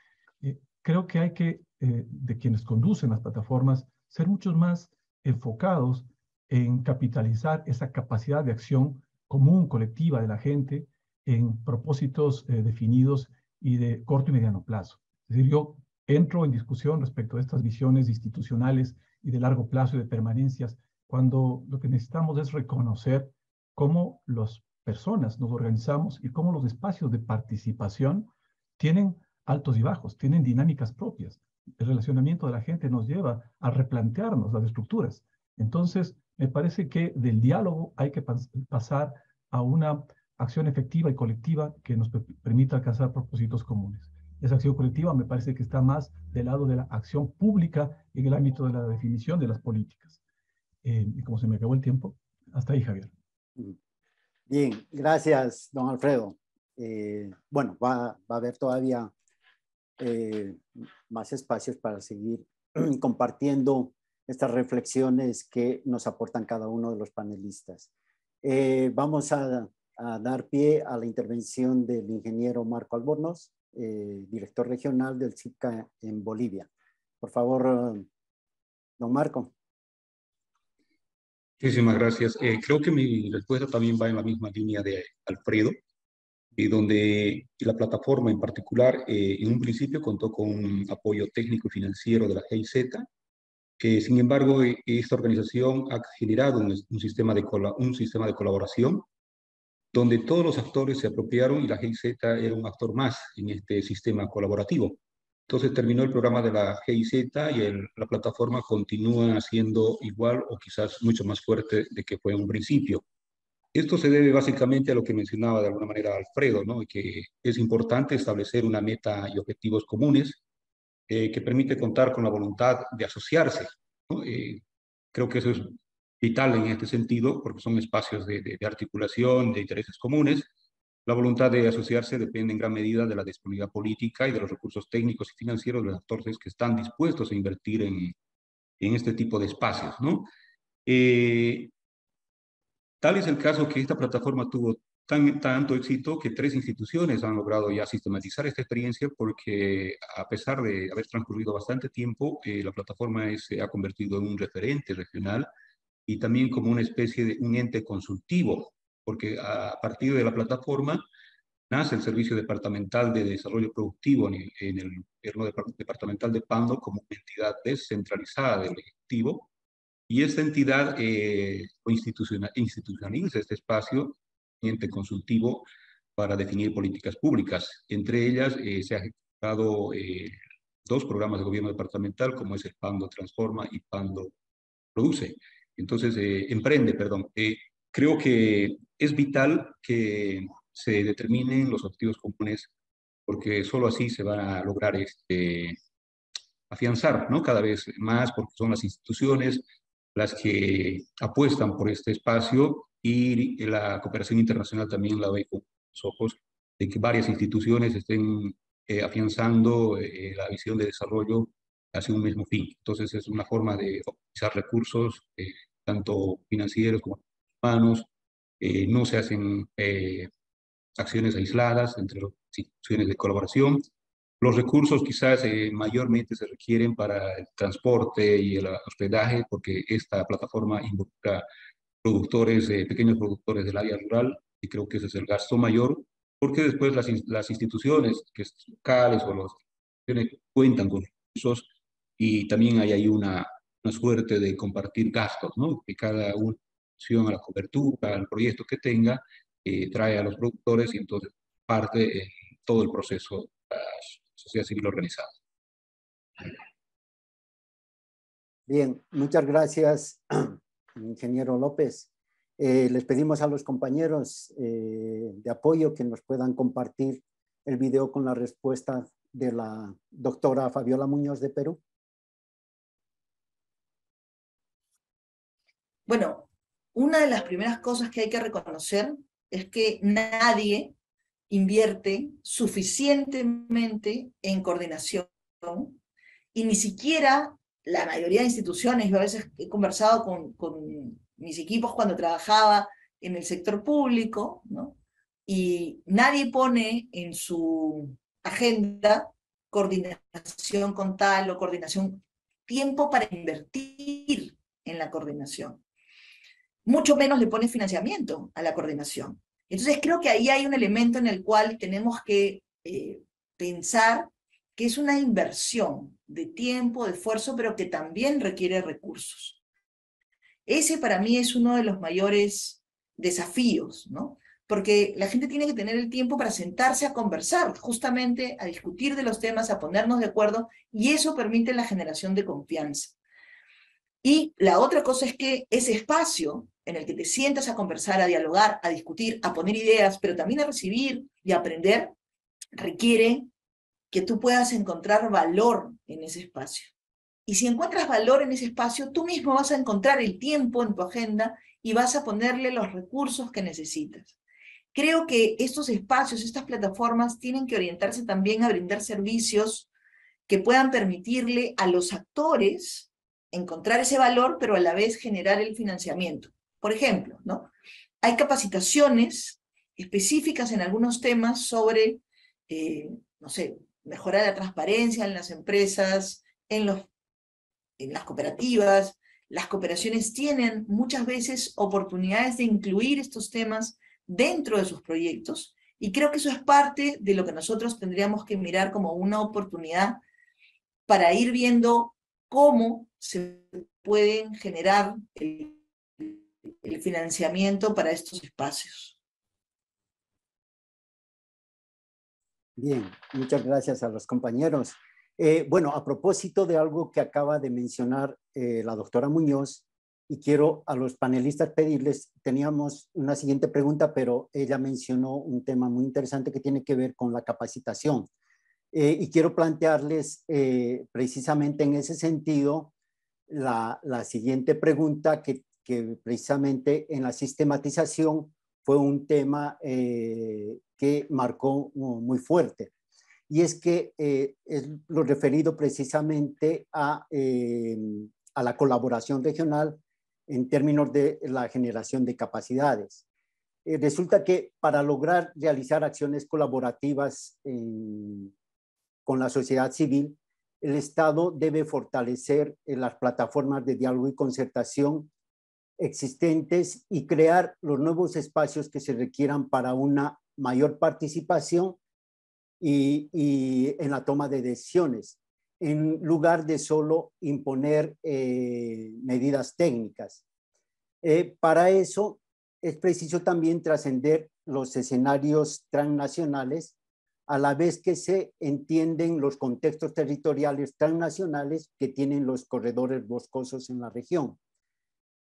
creo que hay que, de quienes conducen las plataformas, ser muchos más enfocados en capitalizar esa capacidad de acción común, colectiva de la gente, en propósitos definidos y de corto y mediano plazo. Es decir, yo entro en discusión respecto a estas visiones institucionales y de largo plazo y de permanencias, cuando lo que necesitamos es reconocer cómo las personas nos organizamos y cómo los espacios de participación tienen altos y bajos, tienen dinámicas propias. El relacionamiento de la gente nos lleva a replantearnos las estructuras. Entonces, me parece que del diálogo hay que pasar a una acción efectiva y colectiva que nos permita alcanzar propósitos comunes. Esa acción colectiva me parece que está más del lado de la acción pública en el ámbito de la definición de las políticas. Y como se me acabó el tiempo, hasta ahí, Javier. Bien, gracias, don Alfredo. Bueno, va a haber todavía más espacios para seguir compartiendo estas reflexiones que nos aportan cada uno de los panelistas. Vamos a dar pie a la intervención del ingeniero Marco Albornoz, director regional del CIPCA en Bolivia. Por favor, don Marco. Muchísimas gracias. Creo que mi respuesta también va en la misma línea de Alfredo, donde la plataforma en particular en un principio contó con un apoyo técnico y financiero de la GIZ, que sin embargo esta organización ha generado un sistema de colaboración donde todos los actores se apropiaron y la GIZ era un actor más en este sistema colaborativo. Entonces terminó el programa de la GIZ y la plataforma continúa siendo igual o quizás mucho más fuerte de que fue en un principio. Esto se debe básicamente a lo que mencionaba de alguna manera Alfredo, ¿no? Que es importante establecer una meta y objetivos comunes que permite contar con la voluntad de asociarse, ¿no? Creo que eso es vital en este sentido, porque son espacios de articulación, de intereses comunes. La voluntad de asociarse depende en gran medida de la disponibilidad política y de los recursos técnicos y financieros de los actores que están dispuestos a invertir en este tipo de espacios, ¿no? Tal es el caso que esta plataforma tuvo tanto éxito que 3 instituciones han logrado ya sistematizar esta experiencia porque a pesar de haber transcurrido bastante tiempo, la plataforma se ha convertido en un referente regional y también como una especie de un ente consultivo, porque a partir de la plataforma nace el Servicio Departamental de Desarrollo Productivo en el gobierno departamental de Pando como una entidad descentralizada del Ejecutivo. Y esta entidad institucionaliza este espacio, ente consultivo, para definir políticas públicas. Entre ellas se han ejecutado 2 programas de gobierno departamental, como es el Pando Transforma y Pando Produce. Entonces, Emprende, perdón. Creo que es vital que se determinen los objetivos comunes, porque solo así se van a lograr afianzar, ¿no? Cada vez más, porque son las instituciones las que apuestan por este espacio y la cooperación internacional también la ve con los ojos de que varias instituciones estén afianzando la visión de desarrollo hacia un mismo fin. Entonces es una forma de optimizar recursos, tanto financieros como humanos. No se hacen acciones aisladas entre las instituciones de colaboración. Los recursos quizás mayormente se requieren para el transporte y el hospedaje, porque esta plataforma involucra pequeños productores del área rural, y creo que ese es el gasto mayor, porque después las instituciones que es locales o las instituciones cuentan con recursos y también hay ahí una suerte de compartir gastos, ¿no? Que cada una a la cobertura, al proyecto que tenga, trae a los productores y entonces parte todo el proceso sociedad civil organizada. Bien, muchas gracias, ingeniero López. Les pedimos a los compañeros de apoyo que nos puedan compartir el video con la respuesta de la doctora Fabiola Muñoz de Perú. Bueno, una de las primeras cosas que hay que reconocer es que nadie invierte suficientemente en coordinación y ni siquiera la mayoría de instituciones. Yo a veces he conversado con mis equipos cuando trabajaba en el sector público, ¿no? Y nadie pone en su agenda coordinación con tal o coordinación, tiempo para invertir en la coordinación. Mucho menos le pone financiamiento a la coordinación. Entonces creo que ahí hay un elemento en el cual tenemos que pensar que es una inversión de tiempo, de esfuerzo, pero que también requiere recursos. Ese para mí es uno de los mayores desafíos, ¿no? Porque la gente tiene que tener el tiempo para sentarse a conversar, justamente a discutir de los temas, a ponernos de acuerdo, y eso permite la generación de confianza. Y la otra cosa es que ese espacio en el que te sientas a conversar, a dialogar, a discutir, a poner ideas, pero también a recibir y a aprender, requiere que tú puedas encontrar valor en ese espacio. Y si encuentras valor en ese espacio, tú mismo vas a encontrar el tiempo en tu agenda y vas a ponerle los recursos que necesitas. Creo que estos espacios, estas plataformas, tienen que orientarse también a brindar servicios que puedan permitirle a los actores encontrar ese valor, pero a la vez generar el financiamiento. Por ejemplo, ¿no? Hay capacitaciones específicas en algunos temas sobre, no sé, mejorar la transparencia en las empresas, en las cooperativas. Las cooperaciones tienen muchas veces oportunidades de incluir estos temas dentro de sus proyectos, y creo que eso es parte de lo que nosotros tendríamos que mirar como una oportunidad para ir viendo cómo se pueden generar el financiamiento para estos espacios. Bien, muchas gracias a los compañeros. Bueno, a propósito de algo que acaba de mencionar la doctora Muñoz, y quiero a los panelistas pedirles, teníamos una siguiente pregunta, pero ella mencionó un tema muy interesante que tiene que ver con la capacitación. Y quiero plantearles precisamente en ese sentido la siguiente pregunta que precisamente en la sistematización fue un tema que marcó muy fuerte. Y es que es lo referido precisamente a la colaboración regional en términos de la generación de capacidades. Resulta que para lograr realizar acciones colaborativas con la sociedad civil, el Estado debe fortalecer las plataformas de diálogo y concertación existentes y crear los nuevos espacios que se requieran para una mayor participación y en la toma de decisiones, en lugar de solo imponer medidas técnicas. Para eso es preciso también trascender los escenarios transnacionales, a la vez que se entienden los contextos territoriales transnacionales que tienen los corredores boscosos en la región.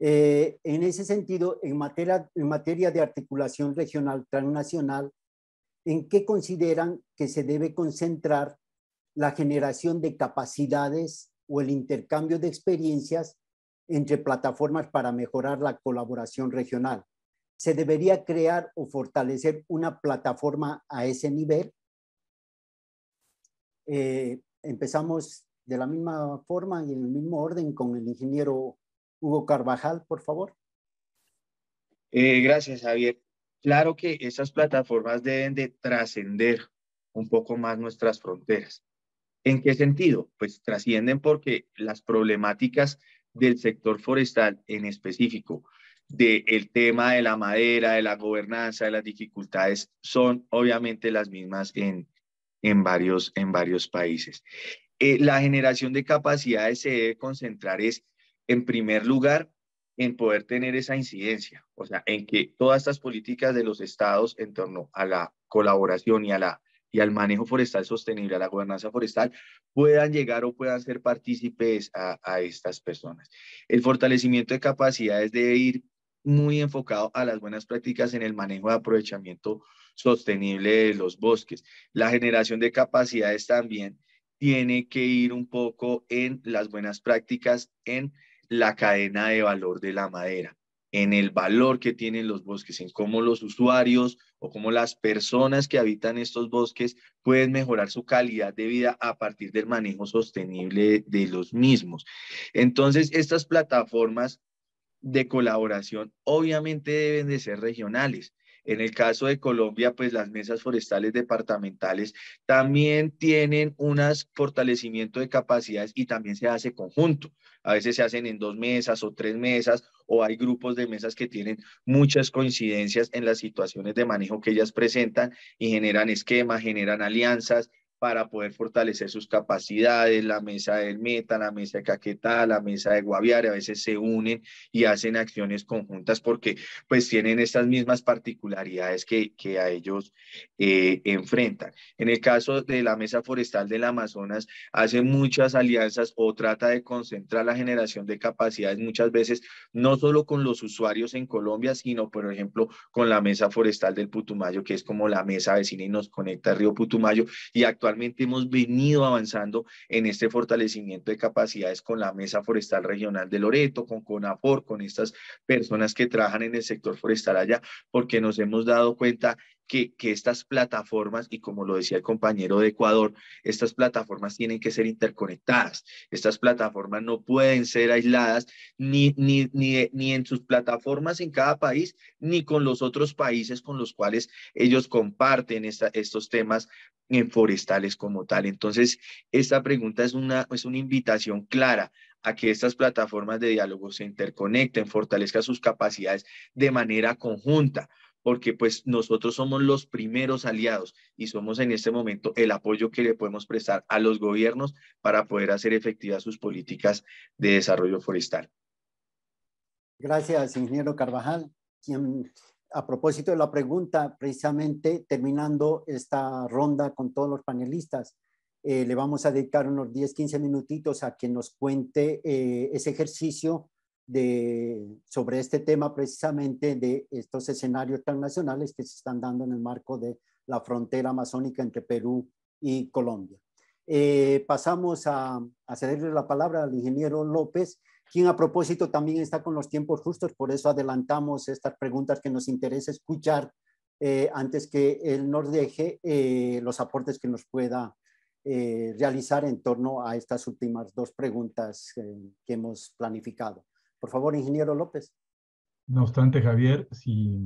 En ese sentido, en materia de articulación regional transnacional, ¿en qué consideran que se debe concentrar la generación de capacidades o el intercambio de experiencias entre plataformas para mejorar la colaboración regional? ¿Se debería crear o fortalecer una plataforma a ese nivel? Empezamos de la misma forma y en el mismo orden con el ingeniero Hugo Carvajal, por favor. Gracias, Javier. Claro que esas plataformas deben de trascender un poco más nuestras fronteras. ¿En qué sentido? Pues trascienden porque las problemáticas del sector forestal en específico, del tema de la madera, de la gobernanza, de las dificultades, son obviamente las mismas en varios países. La generación de capacidades se debe concentrar en primer lugar, en poder tener esa incidencia, o sea, en que todas estas políticas de los estados en torno a la colaboración y a y al manejo forestal sostenible, a la gobernanza forestal, puedan llegar o puedan ser partícipes a estas personas. El fortalecimiento de capacidades debe ir muy enfocado a las buenas prácticas en el manejo de aprovechamiento sostenible de los bosques. La generación de capacidades también tiene que ir un poco en las buenas prácticas en la cadena de valor de la madera, en el valor que tienen los bosques, en cómo los usuarios o cómo las personas que habitan estos bosques pueden mejorar su calidad de vida a partir del manejo sostenible de los mismos. Entonces, estas plataformas de colaboración obviamente deben de ser regionales. En el caso de Colombia, pues las mesas forestales departamentales también tienen un fortalecimiento de capacidades y también se hace conjunto. A veces se hacen en 2 mesas o 3 mesas, o hay grupos de mesas que tienen muchas coincidencias en las situaciones de manejo que ellas presentan y generan esquemas, generan alianzas para poder fortalecer sus capacidades. La mesa del Meta, la mesa de Caquetá, la mesa de Guaviare, a veces se unen y hacen acciones conjuntas porque pues tienen estas mismas particularidades que a ellos enfrentan. En el caso de la Mesa Forestal del Amazonas, hace muchas alianzas o trata de concentrar la generación de capacidades muchas veces, no solo con los usuarios en Colombia, sino por ejemplo con la Mesa Forestal del Putumayo, que es como la mesa vecina y nos conecta al río Putumayo, y actualmente hemos venido avanzando en este fortalecimiento de capacidades con la Mesa Forestal Regional de Loreto, con CONAFOR, con estas personas que trabajan en el sector forestal allá, porque nos hemos dado cuenta que estas plataformas, y como lo decía el compañero de Ecuador, estas plataformas tienen que ser interconectadas. Estas plataformas no pueden ser aisladas ni en sus plataformas en cada país, ni con los otros países con los cuales ellos comparten estos temas forestales como tal. Entonces, esta pregunta es una invitación clara a que estas plataformas de diálogo se interconecten, fortalezcan sus capacidades de manera conjunta, porque pues nosotros somos los primeros aliados y somos en este momento el apoyo que le podemos prestar a los gobiernos para poder hacer efectivas sus políticas de desarrollo forestal. Gracias, ingeniero Carvajal, quien a propósito de la pregunta, precisamente terminando esta ronda con todos los panelistas, le vamos a dedicar unos 10-15 minutitos a que nos cuente ese ejercicio sobre este tema precisamente de estos escenarios transnacionales que se están dando en el marco de la frontera amazónica entre Perú y Colombia. Pasamos a cederle la palabra al ingeniero López, quien a propósito también está con los tiempos justos, por eso adelantamos estas preguntas que nos interesa escuchar antes que él nos deje los aportes que nos pueda realizar en torno a estas últimas 2 preguntas que hemos planificado. Por favor, ingeniero López. No obstante, Javier, si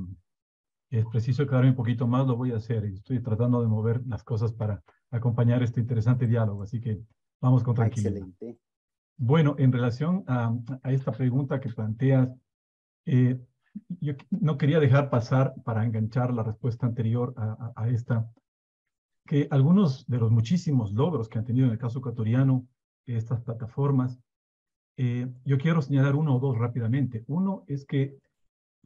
es preciso quedarme un poquito más, lo voy a hacer. Estoy tratando de mover las cosas para acompañar este interesante diálogo, así que vamos con tranquilidad. Excelente. Bueno, en relación a esta pregunta que planteas, yo no quería dejar pasar, para enganchar la respuesta anterior a esta, que algunos de los muchísimos logros que han tenido en el caso ecuatoriano estas plataformas, yo quiero señalar 1 o 2 rápidamente. Uno es que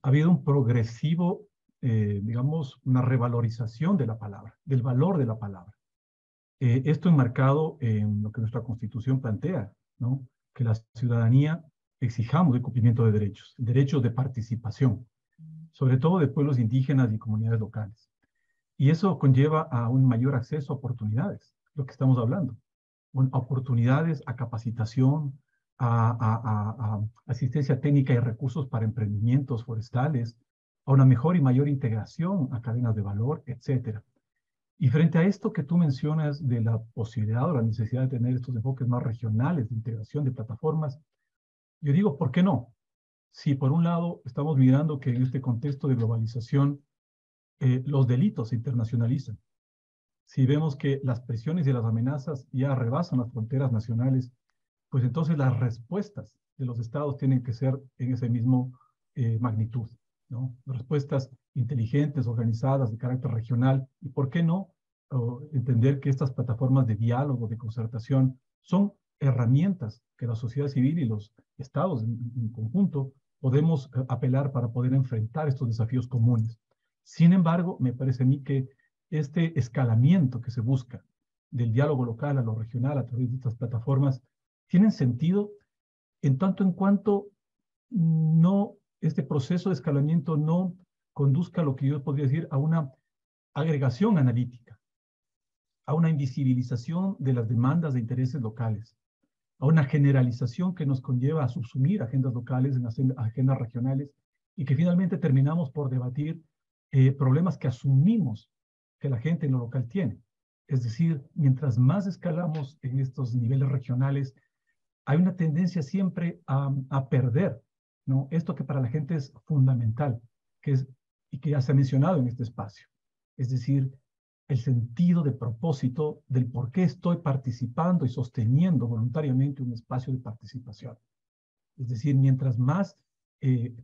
ha habido un progresivo, digamos, una revalorización de la palabra, del valor de la palabra. Esto enmarcado en lo que nuestra Constitución plantea, ¿no? Que la ciudadanía exijamos el cumplimiento de derechos de participación, sobre todo de pueblos indígenas y comunidades locales. Y eso conlleva a un mayor acceso a oportunidades, lo que estamos hablando, a oportunidades, a capacitación, a asistencia técnica y recursos para emprendimientos forestales, a una mejor y mayor integración a cadenas de valor, etcétera. Y frente a esto que tú mencionas de la posibilidad o la necesidad de tener estos enfoques más regionales de integración de plataformas, yo digo, ¿por qué no? Si por un lado estamos mirando que en este contexto de globalización los delitos se internacionalizan, si vemos que las presiones y las amenazas ya rebasan las fronteras nacionales, pues entonces las respuestas de los estados tienen que ser en ese mismo magnitud, ¿no? Respuestas inteligentes, organizadas, de carácter regional, y por qué no entender que estas plataformas de diálogo, de concertación, son herramientas que la sociedad civil y los estados en conjunto podemos apelar para poder enfrentar estos desafíos comunes. Sin embargo, me parece a mí que este escalamiento que se busca del diálogo local a lo regional a través de estas plataformas tienen sentido en tanto en cuanto no, este proceso de escalamiento no conduzca a lo que yo podría decir a una agregación analítica, a una invisibilización de las demandas de intereses locales, a una generalización que nos conlleva a subsumir agendas locales en agendas regionales y que finalmente terminamos por debatir problemas que asumimos que la gente en lo local tiene. Es decir, mientras más escalamos en estos niveles regionales, hay una tendencia siempre a perder, ¿no? Esto que para la gente es fundamental, que es, y que ya se ha mencionado en este espacio. Es decir, el sentido de propósito del por qué estoy participando y sosteniendo voluntariamente un espacio de participación. Es decir, mientras más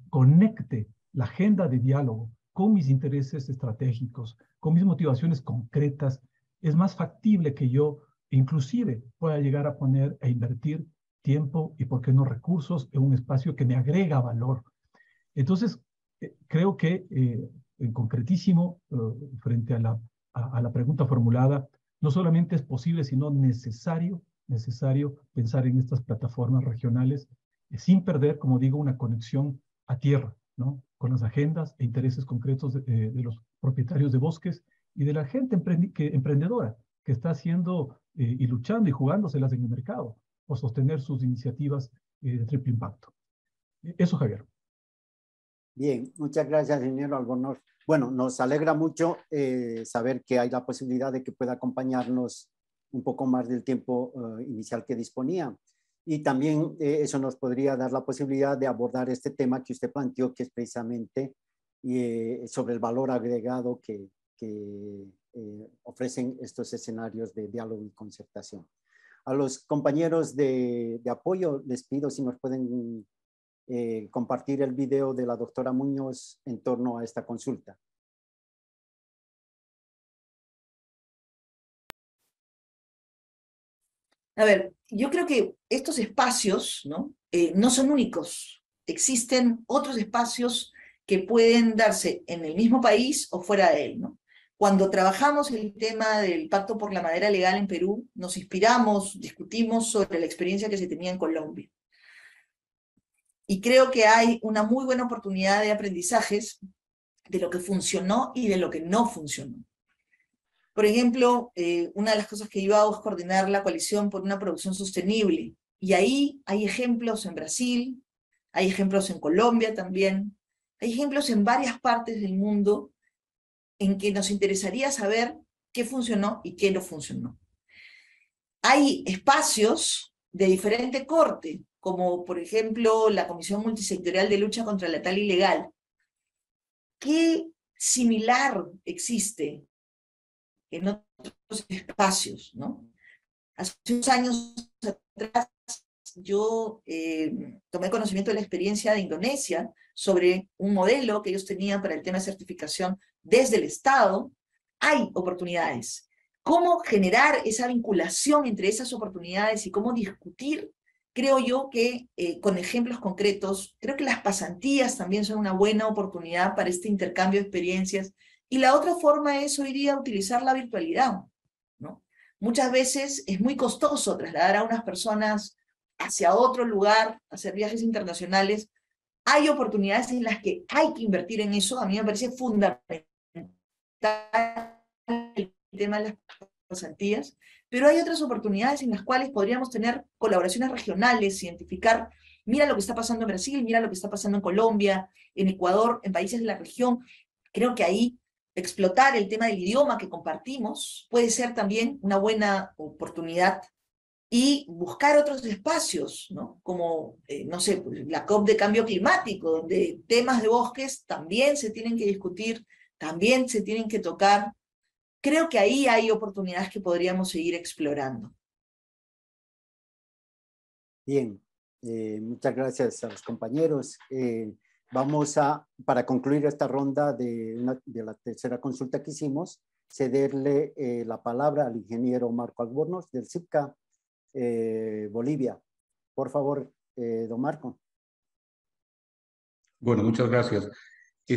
conecte la agenda de diálogo con mis intereses estratégicos, con mis motivaciones concretas, es más factible que yo inclusive pueda llegar a poner e invertir tiempo y, por qué no, recursos en un espacio que me agrega valor. Entonces, creo que en concretísimo, frente a la pregunta formulada, no solamente es posible, sino necesario pensar en estas plataformas regionales sin perder, como digo, una conexión a tierra, ¿no? Con las agendas e intereses concretos de los propietarios de bosques y de la gente emprendedora que está haciendo y luchando y jugándoselas en el mercado por sostener sus iniciativas de triple impacto. Eso, Javier. Bien, muchas gracias, ingeniero Albornoz. Bueno, nos alegra mucho saber que hay la posibilidad de que pueda acompañarnos un poco más del tiempo inicial que disponía. Y también eso nos podría dar la posibilidad de abordar este tema que usted planteó, que es precisamente sobre el valor agregado que ofrecen estos escenarios de diálogo y concertación. A los compañeros de apoyo les pido si nos pueden compartir el video de la doctora Muñoz en torno a esta consulta. A ver, yo creo que estos espacios, ¿no? No son únicos. Existen otros espacios que pueden darse en el mismo país o fuera de él, ¿no? Cuando trabajamos el tema del Pacto por la Madera Legal en Perú, nos inspiramos, discutimos sobre la experiencia que se tenía en Colombia. Y creo que hay una muy buena oportunidad de aprendizajes de lo que funcionó y de lo que no funcionó. Por ejemplo, una de las cosas que yo hago es coordinar la coalición por una producción sostenible. Y ahí hay ejemplos en Brasil, hay ejemplos en Colombia también, hay ejemplos en varias partes del mundo en que nos interesaría saber qué funcionó y qué no funcionó. Hay espacios de diferente corte, como por ejemplo la Comisión Multisectorial de Lucha contra la Tala Ilegal. ¿Qué similar existe en otros espacios, ¿no? Hace unos años atrás yo tomé conocimiento de la experiencia de Indonesia sobre un modelo que ellos tenían para el tema de certificación desde el Estado. Hay oportunidades. ¿Cómo generar esa vinculación entre esas oportunidades y cómo discutir? Creo yo que con ejemplos concretos, creo que las pasantías también son una buena oportunidad para este intercambio de experiencias. Y la otra forma es hoy día utilizar la virtualidad, ¿no? Muchas veces es muy costoso trasladar a unas personas hacia otro lugar, hacer viajes internacionales. Hay oportunidades en las que hay que invertir en eso. A mí me parece fundamental el tema de las pasantías, pero hay otras oportunidades en las cuales podríamos tener colaboraciones regionales, identificar, mira lo que está pasando en Brasil, mira lo que está pasando en Colombia, en Ecuador, en países de la región. Creo que ahí explotar el tema del idioma que compartimos puede ser también una buena oportunidad, y buscar otros espacios, ¿no? Como, no sé, pues, la COP de cambio climático, donde temas de bosques también se tienen que discutir, también se tienen que tocar. Creo que ahí hay oportunidades que podríamos seguir explorando. Bien, muchas gracias a los compañeros. Vamos a, para concluir esta ronda de la tercera consulta que hicimos, cederle la palabra al ingeniero Marco Albornoz del CIPCA Bolivia. Por favor, don Marco. Bueno, muchas gracias.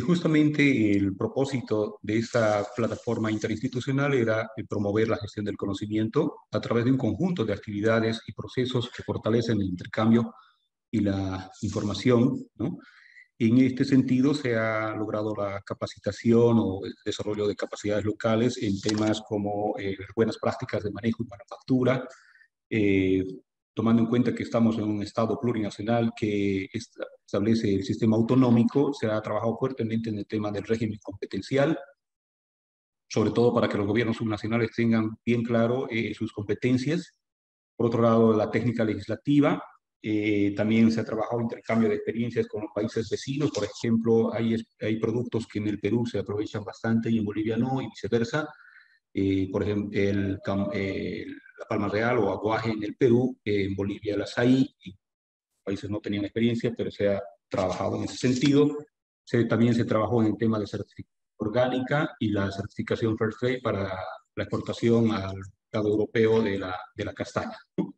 Justamente el propósito de esta plataforma interinstitucional era promover la gestión del conocimiento a través de un conjunto de actividades y procesos que fortalecen el intercambio y la información, ¿no? En este sentido, se ha logrado la capacitación o el desarrollo de capacidades locales en temas como buenas prácticas de manejo y manufactura, eh, tomando en cuenta que estamos en un Estado plurinacional que establece el sistema autonómico. Se ha trabajado fuertemente en el tema del régimen competencial, sobre todo para que los gobiernos subnacionales tengan bien claro sus competencias. Por otro lado, la técnica legislativa. También se ha trabajado intercambio de experiencias con los países vecinos. Por ejemplo, hay productos que en el Perú se aprovechan bastante y en Bolivia no, y viceversa. Por ejemplo, la palma real o aguaje en el Perú, en Bolivia las hay, y países no tenían experiencia, pero se ha trabajado en ese sentido. También se trabajó en el tema de certificación orgánica y la certificación Fair Trade para la exportación al mercado europeo de la castaña, ¿no?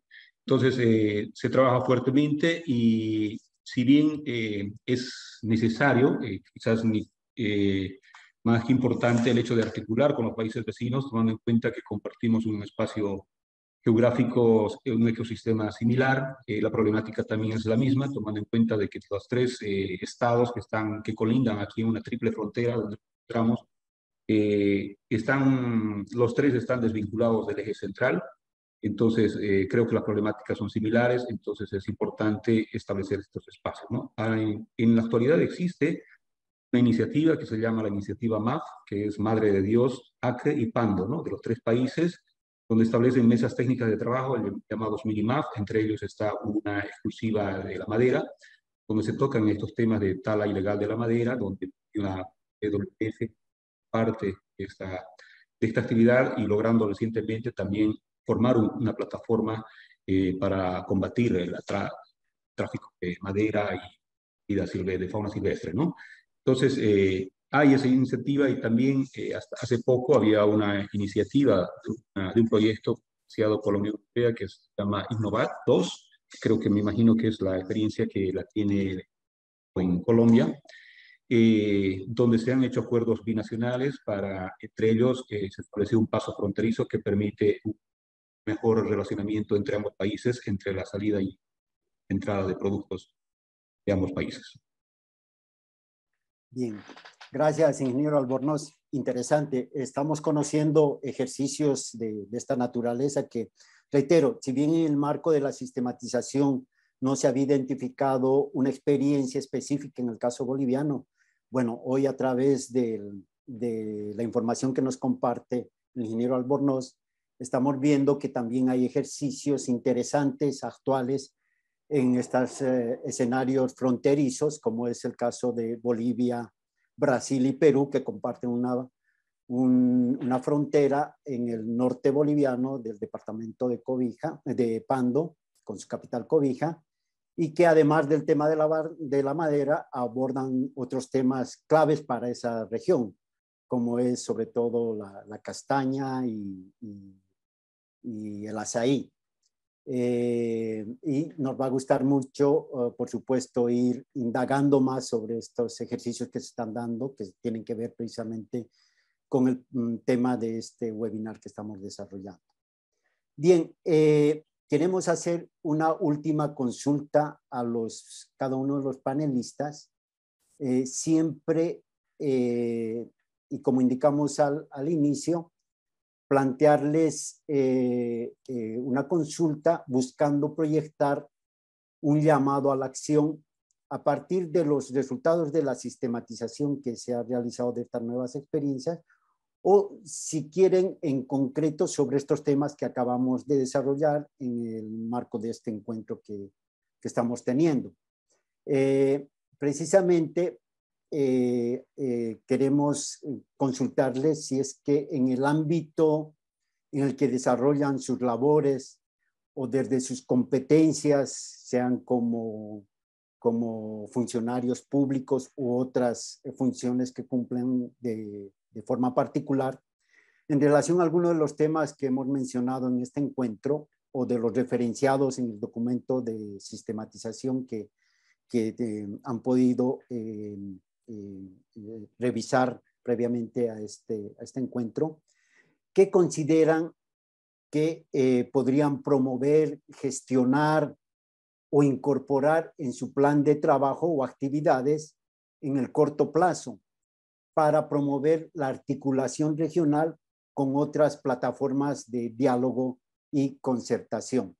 Entonces, se trabaja fuertemente y si bien es necesario, quizás más que importante el hecho de articular con los países vecinos, tomando en cuenta que compartimos un espacio geográfico, un ecosistema similar. La problemática también es la misma, tomando en cuenta de que los tres estados que colindan aquí en una triple frontera donde encontramos, los tres están desvinculados del eje central. Entonces, creo que las problemáticas son similares, entonces es importante establecer estos espacios, ¿no? En la actualidad existe una iniciativa que se llama la iniciativa MAF, que es Madre de Dios, Acre y Pando, ¿no? De los tres países, donde establecen mesas técnicas de trabajo llamados mini-MAF. Entre ellos está una exclusiva de la madera, donde se tocan estos temas de tala ilegal de la madera, donde una WWF parte de esta actividad, y logrando recientemente también formar una plataforma para combatir el tráfico de madera y de fauna silvestre, ¿no? Entonces, hay esa iniciativa, y también hasta hace poco había una iniciativa de un proyecto financiado por la Unión Europea que se llama Innovat 2, creo que me imagino que es la experiencia que la tiene en Colombia, donde se han hecho acuerdos binacionales entre ellos, se establece un paso fronterizo que permite un mejor relacionamiento entre ambos países, entre la salida y entrada de productos de ambos países. Bien, gracias, ingeniero Albornoz. Interesante. Estamos conociendo ejercicios de esta naturaleza que, reitero, si bien en el marco de la sistematización no se había identificado una experiencia específica en el caso boliviano, bueno, hoy a través de la información que nos comparte el ingeniero Albornoz, estamos viendo que también hay ejercicios interesantes, actuales, en estos escenarios fronterizos, como es el caso de Bolivia, Brasil y Perú, que comparten una frontera en el norte boliviano del departamento de Pando, con su capital Cobija, y que además del tema de la madera, abordan otros temas claves para esa región, como es sobre todo la castaña y el azaí. Y nos va a gustar mucho, por supuesto, ir indagando más sobre estos ejercicios que se están dando, que tienen que ver precisamente con el tema de este webinar que estamos desarrollando. Bien, queremos hacer una última consulta a cada uno de los panelistas. Siempre, y como indicamos al inicio, plantearles una consulta buscando proyectar un llamado a la acción a partir de los resultados de la sistematización que se ha realizado de estas nuevas experiencias, o si quieren en concreto sobre estos temas que acabamos de desarrollar en el marco de este encuentro que estamos teniendo. Precisamente queremos consultarles si es que en el ámbito en el que desarrollan sus labores o desde sus competencias, sean como funcionarios públicos u otras funciones que cumplen de forma particular, en relación a algunos de los temas que hemos mencionado en este encuentro o de los referenciados en el documento de sistematización que han podido revisar previamente a este encuentro, ¿qué consideran que podrían promover, gestionar o incorporar en su plan de trabajo o actividades en el corto plazo para promover la articulación regional con otras plataformas de diálogo y concertación?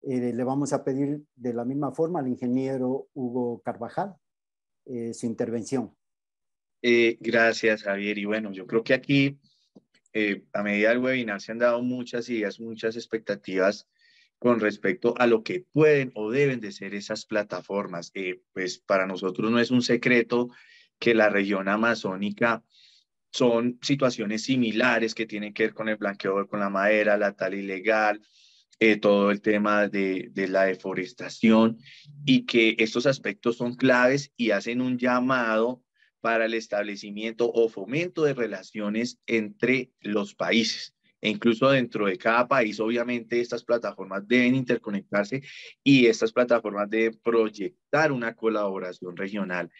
Le vamos a pedir de la misma forma al ingeniero Hugo Carvajal su intervención. Gracias, Javier. Y bueno, yo creo que aquí, a medida del webinar, se han dado muchas ideas, muchas expectativas con respecto a lo que pueden o deben de ser esas plataformas. Pues para nosotros no es un secreto que la región amazónica son situaciones similares que tienen que ver con el blanqueo con la madera, la tala ilegal, todo el tema de la deforestación, y que estos aspectos son claves y hacen un llamado para el establecimiento o fomento de relaciones entre los países. E incluso dentro de cada país, obviamente, estas plataformas deben interconectarse y estas plataformas deben proyectar una colaboración regional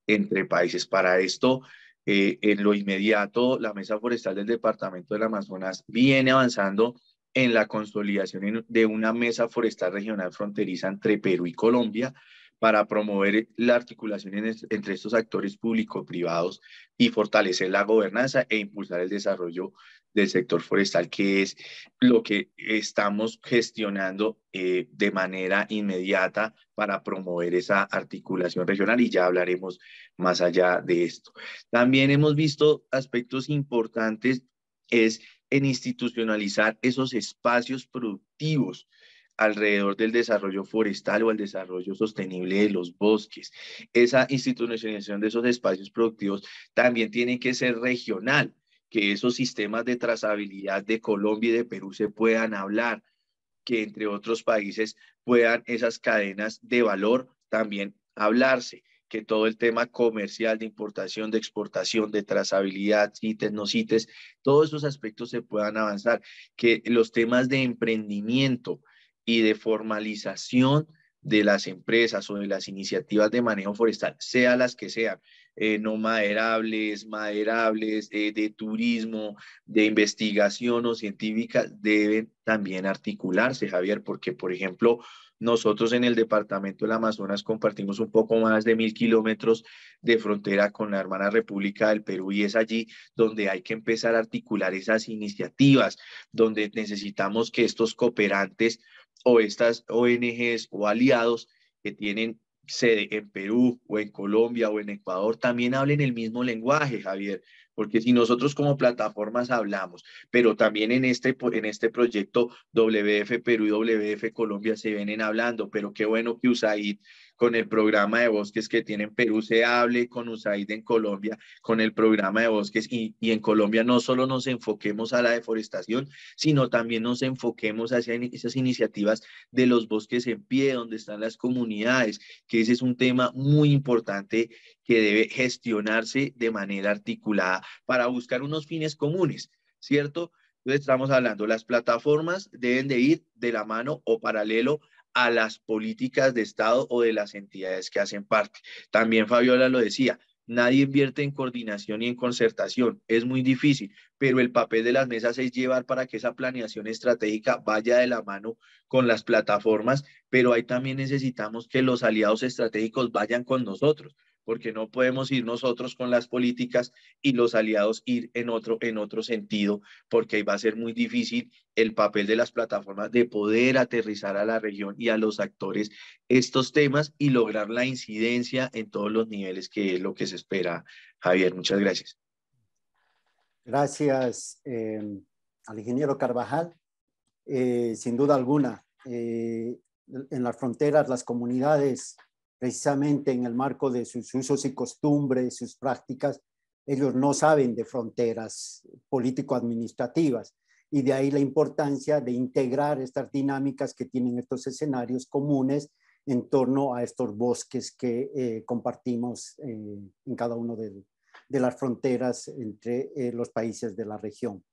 entre países. Para esto, en lo inmediato, la Mesa Forestal del Departamento del Amazonas viene avanzando en la consolidación de una mesa forestal regional fronteriza entre Perú y Colombia para promover la articulación entre estos actores público-privados y fortalecer la gobernanza e impulsar el desarrollo del sector forestal, que es lo que estamos gestionando de manera inmediata para promover esa articulación regional, y ya hablaremos más allá de esto. También hemos visto aspectos importantes en institucionalizar esos espacios productivos alrededor del desarrollo forestal o el desarrollo sostenible de los bosques. Esa institucionalización de esos espacios productivos también tiene que ser regional, que esos sistemas de trazabilidad de Colombia y de Perú se puedan hablar, que entre otros países puedan esas cadenas de valor también hablarse, que todo el tema comercial, de importación, de exportación, de trazabilidad, CITES, no CITES, todos esos aspectos se puedan avanzar, que los temas de emprendimiento y de formalización de las empresas o de las iniciativas de manejo forestal, sean las que sean, no maderables, de turismo, de investigación o científica, deben también articularse, Javier, porque, por ejemplo, nosotros en el departamento del Amazonas compartimos un poco más de 1000 kilómetros de frontera con la hermana República del Perú, y es allí donde hay que empezar a articular esas iniciativas, donde necesitamos que estos cooperantes o estas ONGs o aliados que tienen sede en Perú o en Colombia o en Ecuador también hablen el mismo lenguaje, Javier, porque si nosotros como plataformas hablamos, pero también en este proyecto WF Perú y WF Colombia se vienen hablando, pero qué bueno que USAID con el programa de bosques que tiene en Perú se hable con USAID en Colombia, con el programa de bosques, y en Colombia no solo nos enfoquemos a la deforestación, sino también nos enfoquemos hacia esas iniciativas de los bosques en pie, donde están las comunidades, que ese es un tema muy importante que debe gestionarse de manera articulada para buscar unos fines comunes, ¿cierto? Entonces estamos hablando, las plataformas deben de ir de la mano o paralelo a las políticas de Estado o de las entidades que hacen parte. También Fabiola lo decía, nadie invierte en coordinación y en concertación, es muy difícil, pero el papel de las mesas es llevar para que esa planeación estratégica vaya de la mano con las plataformas, pero ahí también necesitamos que los aliados estratégicos vayan con nosotros, porque no podemos ir nosotros con las políticas y los aliados ir en otro sentido, porque ahí va a ser muy difícil el papel de las plataformas de poder aterrizar a la región y a los actores estos temas y lograr la incidencia en todos los niveles, que es lo que se espera. Javier, muchas gracias. Gracias al ingeniero Carvajal. Sin duda alguna, en las fronteras, las comunidades, precisamente en el marco de sus usos y costumbres, sus prácticas, ellos no saben de fronteras político-administrativas, y de ahí la importancia de integrar estas dinámicas que tienen estos escenarios comunes en torno a estos bosques que compartimos en cada uno de las fronteras entre los países de la región.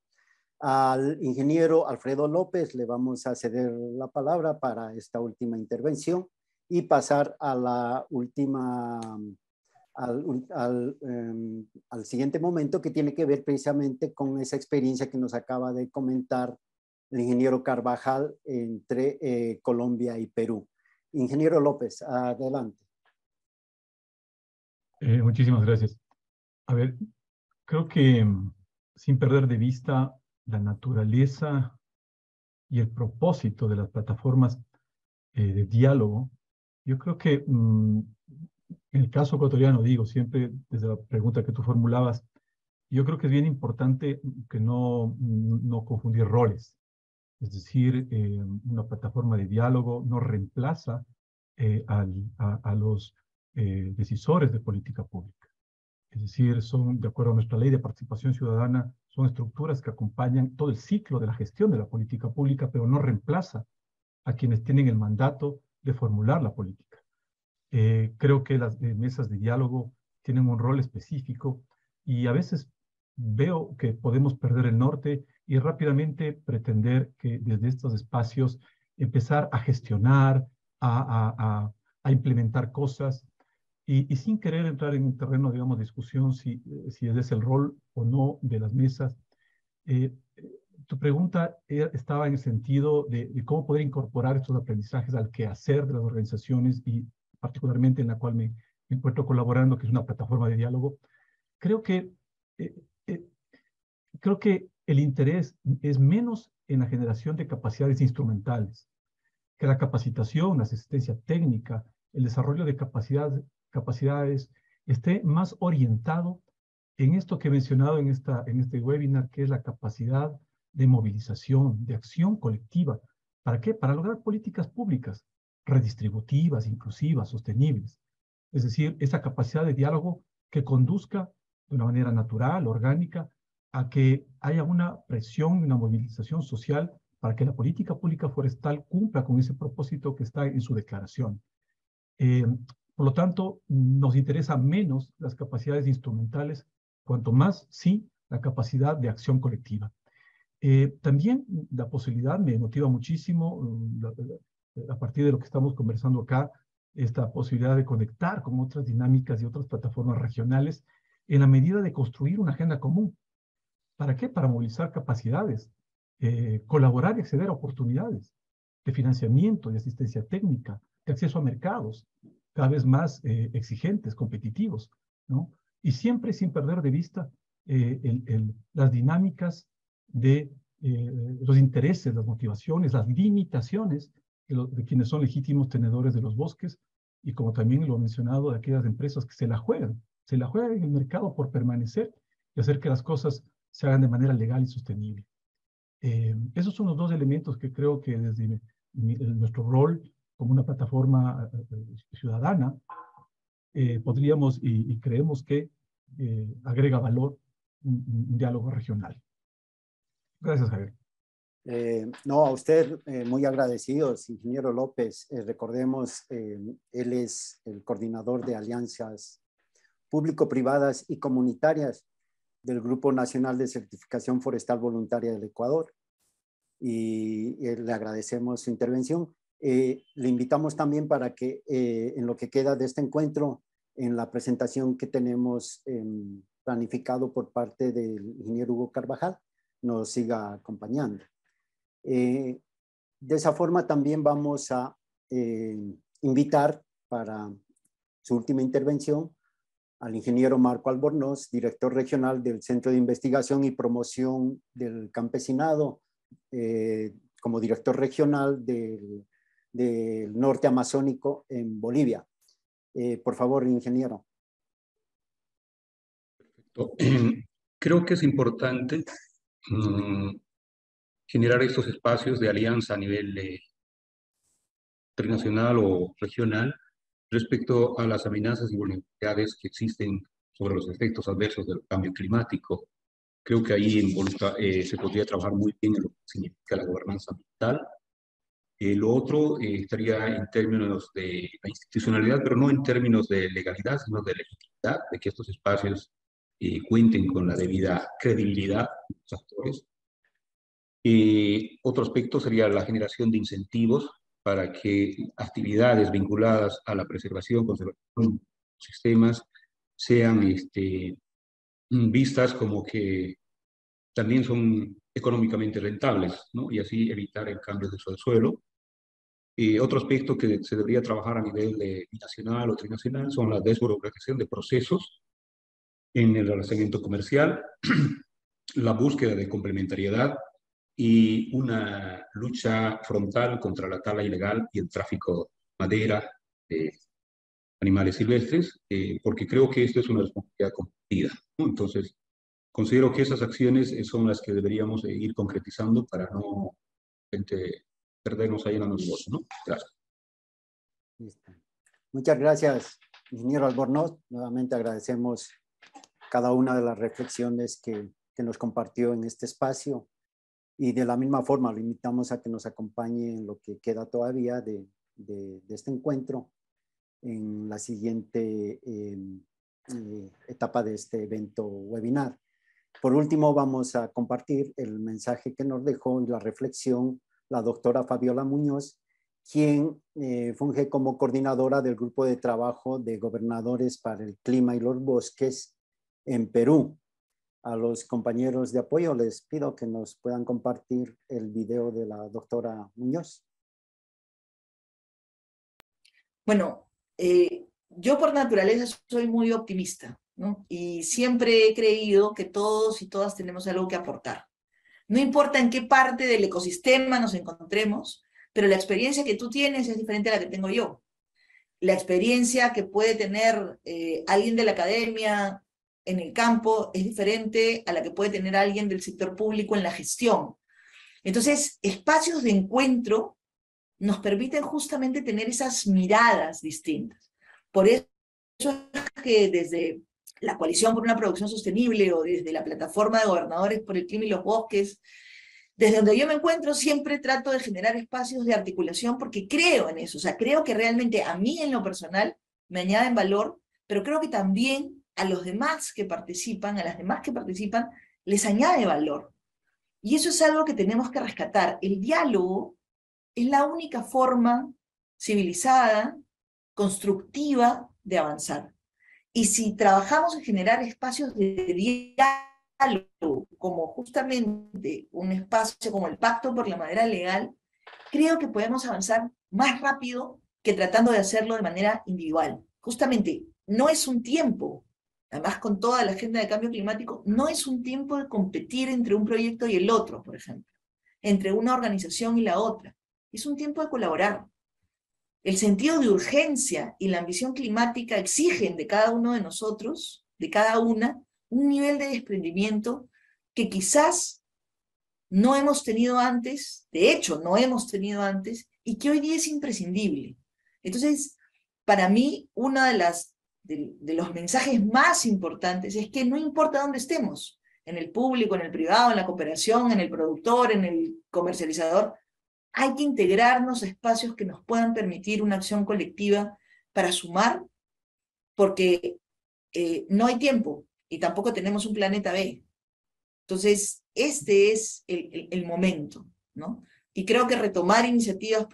Al ingeniero Alfredo López le vamos a ceder la palabra para esta última intervención y pasar a la última al siguiente momento, que tiene que ver precisamente con esa experiencia que nos acaba de comentar el ingeniero Carvajal entre Colombia y Perú. Ingeniero López, adelante. Muchísimas gracias. A ver, creo que sin perder de vista la naturaleza y el propósito de las plataformas de diálogo, yo creo que en el caso ecuatoriano, digo, siempre desde la pregunta que tú formulabas, yo creo que es bien importante que no confundir roles. Es decir, una plataforma de diálogo no reemplaza a los decisores de política pública. Es decir, son, de acuerdo a nuestra ley de participación ciudadana, son estructuras que acompañan todo el ciclo de la gestión de la política pública, pero no reemplaza a quienes tienen el mandato de formular la política. Creo que las mesas de diálogo tienen un rol específico y a veces veo que podemos perder el norte y rápidamente pretender que desde estos espacios empezar a gestionar, a implementar cosas y sin querer entrar en un terreno, digamos, de discusión si ese es el rol o no de las mesas. Tu pregunta estaba en el sentido de cómo poder incorporar estos aprendizajes al quehacer de las organizaciones y particularmente en la cual me encuentro colaborando, que es una plataforma de diálogo. Creo que el interés es menos en la generación de capacidades instrumentales, que la capacitación, la asistencia técnica, el desarrollo de capacidades esté más orientado en esto que he mencionado en este webinar, que es la capacidad de movilización, de acción colectiva. ¿Para qué? Para lograr políticas públicas redistributivas, inclusivas, sostenibles. Es decir, esa capacidad de diálogo que conduzca de una manera natural, orgánica, a que haya una presión y una movilización social para que la política pública forestal cumpla con ese propósito que está en su declaración. Por lo tanto, nos interesa menos las capacidades instrumentales, cuanto más, sí, la capacidad de acción colectiva. También la posibilidad me motiva muchísimo, a partir de lo que estamos conversando acá, esta posibilidad de conectar con otras dinámicas y otras plataformas regionales en la medida de construir una agenda común. ¿Para qué? Para movilizar capacidades, colaborar y acceder a oportunidades de financiamiento, de asistencia técnica, de acceso a mercados cada vez más exigentes, competitivos, ¿no? Y siempre sin perder de vista las dinámicas de los intereses, las motivaciones, las limitaciones de quienes son legítimos tenedores de los bosques y, como también lo he mencionado, de aquellas empresas que se la juegan en el mercado por permanecer y hacer que las cosas se hagan de manera legal y sostenible. Esos son los dos elementos que creo que desde nuestro rol como una plataforma ciudadana podríamos y creemos que agrega valor un diálogo regional. Gracias, Javier. No, a usted muy agradecidos, ingeniero López. Recordemos, él es el coordinador de alianzas público-privadas y comunitarias del Grupo Nacional de Certificación Forestal Voluntaria del Ecuador. Y le agradecemos su intervención. Le invitamos también para que en lo que queda de este encuentro, en la presentación que tenemos planificado por parte del ingeniero Hugo Carvajal, nos siga acompañando. De esa forma también vamos a invitar para su última intervención al ingeniero Marco Albornoz, director regional del Centro de Investigación y Promoción del Campesinado, como director regional del norte amazónico en Bolivia. Por favor, ingeniero. Perfecto. Creo que es importante generar estos espacios de alianza a nivel internacional o regional respecto a las amenazas y vulnerabilidades que existen sobre los efectos adversos del cambio climático. Creo que ahí se podría trabajar muy bien en lo que significa la gobernanza ambiental. Lo otro estaría en términos de la institucionalidad, pero no en términos de legalidad, sino de legitimidad, de que estos espacios cuenten con la debida credibilidad de los actores. Otro aspecto sería la generación de incentivos para que actividades vinculadas a la preservación, conservación de sistemas sean vistas como que también son económicamente rentables, ¿no? Y así evitar el cambio de uso del suelo. Otro aspecto que se debería trabajar a nivel binacional o trinacional son la desburocratización de procesos en el relacionamiento comercial, la búsqueda de complementariedad y una lucha frontal contra la tala ilegal y el tráfico de madera, de animales silvestres, porque creo que esto es una responsabilidad compartida, ¿no? Entonces, considero que esas acciones son las que deberíamos ir concretizando para no perdernos ahí en la nebulosa, ¿no? Gracias. Listo. Muchas gracias, ingeniero Albornoz. Nuevamente agradecemos cada una de las reflexiones que nos compartió en este espacio, y de la misma forma lo invitamos a que nos acompañe en lo que queda todavía de este encuentro en la siguiente etapa de este evento webinar. Por último, vamos a compartir el mensaje que nos dejó y la reflexión la doctora Fabiola Muñoz, quien funge como coordinadora del Grupo de Trabajo de Gobernadores para el Clima y los Bosques en Perú. A los compañeros de apoyo les pido que nos puedan compartir el video de la doctora Muñoz. Bueno, yo por naturaleza soy muy optimista, ¿no? Y siempre he creído que todos y todas tenemos algo que aportar. No importa en qué parte del ecosistema nos encontremos, pero la experiencia que tú tienes es diferente a la que tengo yo. La experiencia que puede tener alguien de la academia en el campo es diferente a la que puede tener alguien del sector público en la gestión. Entonces, espacios de encuentro nos permiten justamente tener esas miradas distintas. Por eso es que desde la Coalición por una Producción Sostenible o desde la Plataforma de Gobernadores por el Clima y los Bosques, desde donde yo me encuentro, siempre trato de generar espacios de articulación porque creo en eso. O sea, creo que realmente a mí en lo personal me añaden valor, pero creo que también a los demás que participan, a las demás que participan, les añade valor. Y eso es algo que tenemos que rescatar. El diálogo es la única forma civilizada, constructiva de avanzar. Y si trabajamos en generar espacios de diálogo, como justamente un espacio como el Pacto por la Madera Legal, creo que podemos avanzar más rápido que tratando de hacerlo de manera individual. Justamente, no es un tiempo, además con toda la agenda de cambio climático, no es un tiempo de competir entre un proyecto y el otro, por ejemplo, entre una organización y la otra. Es un tiempo de colaborar. El sentido de urgencia y la ambición climática exigen de cada uno de nosotros, de cada una, un nivel de desprendimiento que quizás no hemos tenido antes, de hecho no hemos tenido antes, y que hoy día es imprescindible. Entonces, para mí, uno de los mensajes más importantes es que no importa dónde estemos, en el público, en el privado, en la cooperación, en el productor, en el comercializador, hay que integrarnos a espacios que nos puedan permitir una acción colectiva para sumar, porque no hay tiempo y tampoco tenemos un planeta B. Entonces, este es el momento, ¿no? Y creo que retomar iniciativas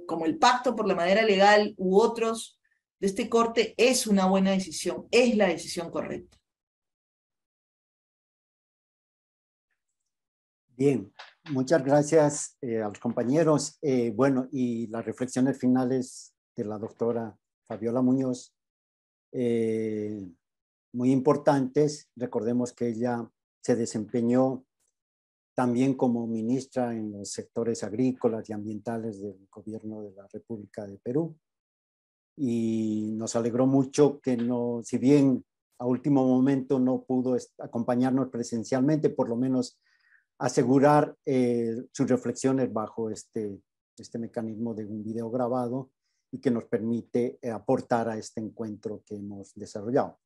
como el Pacto por la Madera Legal u otros de este corte es una buena decisión, es la decisión correcta. Bien, muchas gracias a los compañeros. Bueno, y las reflexiones finales de la doctora Fabiola Muñoz, muy importantes. Recordemos que ella se desempeñó también como ministra en los sectores agrícolas y ambientales del gobierno de la República de Perú. Y nos alegró mucho que no, si bien a último momento no pudo acompañarnos presencialmente, por lo menos asegurar sus reflexiones bajo este mecanismo de un video grabado y que nos permite aportar a este encuentro que hemos desarrollado.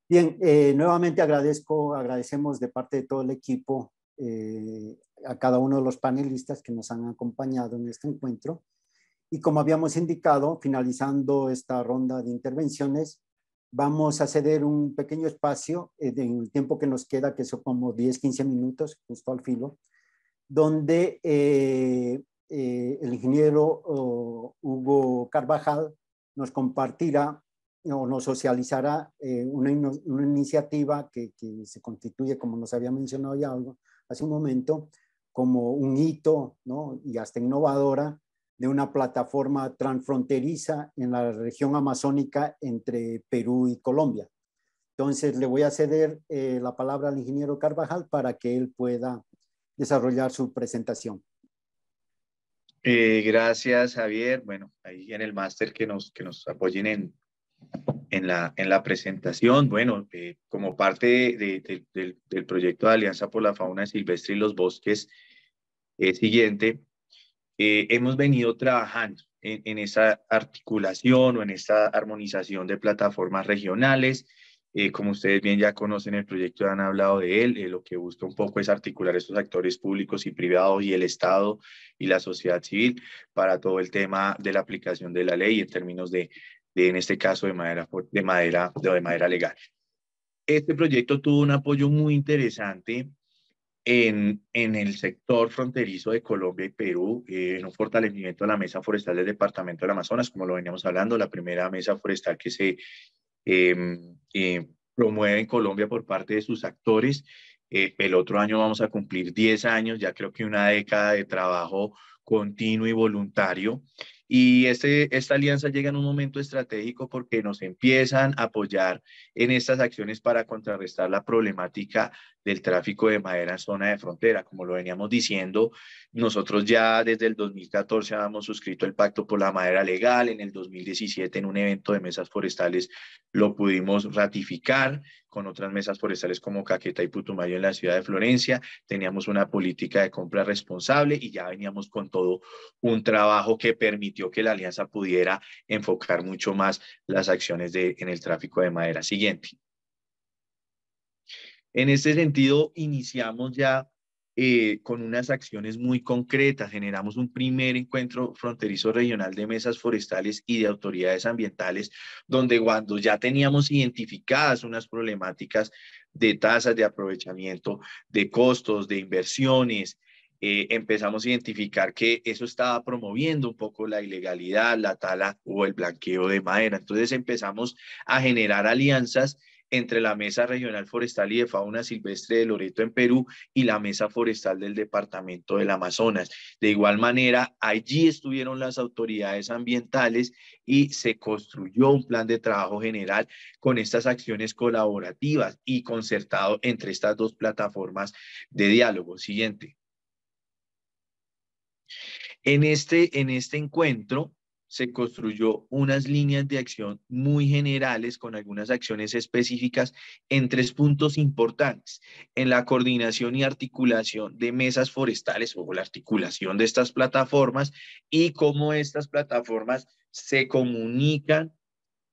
Bien, nuevamente agradecemos de parte de todo el equipo a cada uno de los panelistas que nos han acompañado en este encuentro. Y como habíamos indicado, finalizando esta ronda de intervenciones, vamos a ceder un pequeño espacio en el tiempo que nos queda, que son como 10-15 minutos, justo al filo, donde el ingeniero Hugo Carvajal nos compartirá o nos socializará una iniciativa que se constituye, como nos había mencionado ya algo hace un momento, como un hito, ¿no? Y hasta innovadora, de una plataforma transfronteriza en la región amazónica entre Perú y Colombia. Entonces le voy a ceder la palabra al ingeniero Carvajal para que él pueda desarrollar su presentación. Gracias, Javier. Bueno, ahí en el máster que nos apoyen en la presentación. Bueno, como parte del proyecto de Alianza por la Fauna Silvestre y los Bosques siguiente, hemos venido trabajando en esa articulación o en esta armonización de plataformas regionales. Como ustedes bien ya conocen el proyecto, han hablado de él, lo que busca un poco es articular estos actores públicos y privados y el Estado y la sociedad civil para todo el tema de la aplicación de la ley en términos en este caso, de madera legal. Este proyecto tuvo un apoyo muy interesante en el sector fronterizo de Colombia y Perú, en un fortalecimiento de la Mesa Forestal del Departamento del Amazonas, como lo veníamos hablando, la primera mesa forestal que se promueve en Colombia por parte de sus actores. El otro año vamos a cumplir 10 años, ya creo que una década de trabajo continuo y voluntario. Y esta alianza llega en un momento estratégico porque nos empiezan a apoyar en estas acciones para contrarrestar la problemática del tráfico de madera en zona de frontera. Como lo veníamos diciendo, nosotros ya desde el 2014 habíamos suscrito el Pacto por la Madera Legal. En el 2017, en un evento de mesas forestales, lo pudimos ratificar con otras mesas forestales como Caquetá y Putumayo en la ciudad de Florencia. Teníamos una política de compra responsable y ya veníamos con todo un trabajo que permitió que la alianza pudiera enfocar mucho más las acciones en el tráfico de madera. Siguiente. En este sentido, iniciamos ya con unas acciones muy concretas. Generamos un primer encuentro fronterizo regional de mesas forestales y de autoridades ambientales, donde cuando ya teníamos identificadas unas problemáticas de tasas de aprovechamiento, de costos, de inversiones, empezamos a identificar que eso estaba promoviendo un poco la ilegalidad, la tala o el blanqueo de madera. Entonces empezamos a generar alianzas entre la Mesa Regional Forestal y de Fauna Silvestre de Loreto en Perú y la Mesa Forestal del Departamento del Amazonas. De igual manera, allí estuvieron las autoridades ambientales y se construyó un plan de trabajo general con estas acciones colaborativas y concertado entre estas dos plataformas de diálogo. Siguiente. En este encuentro se construyó unas líneas de acción muy generales con algunas acciones específicas en 3 puntos importantes: en la coordinación y articulación de mesas forestales o la articulación de estas plataformas y cómo estas plataformas se comunican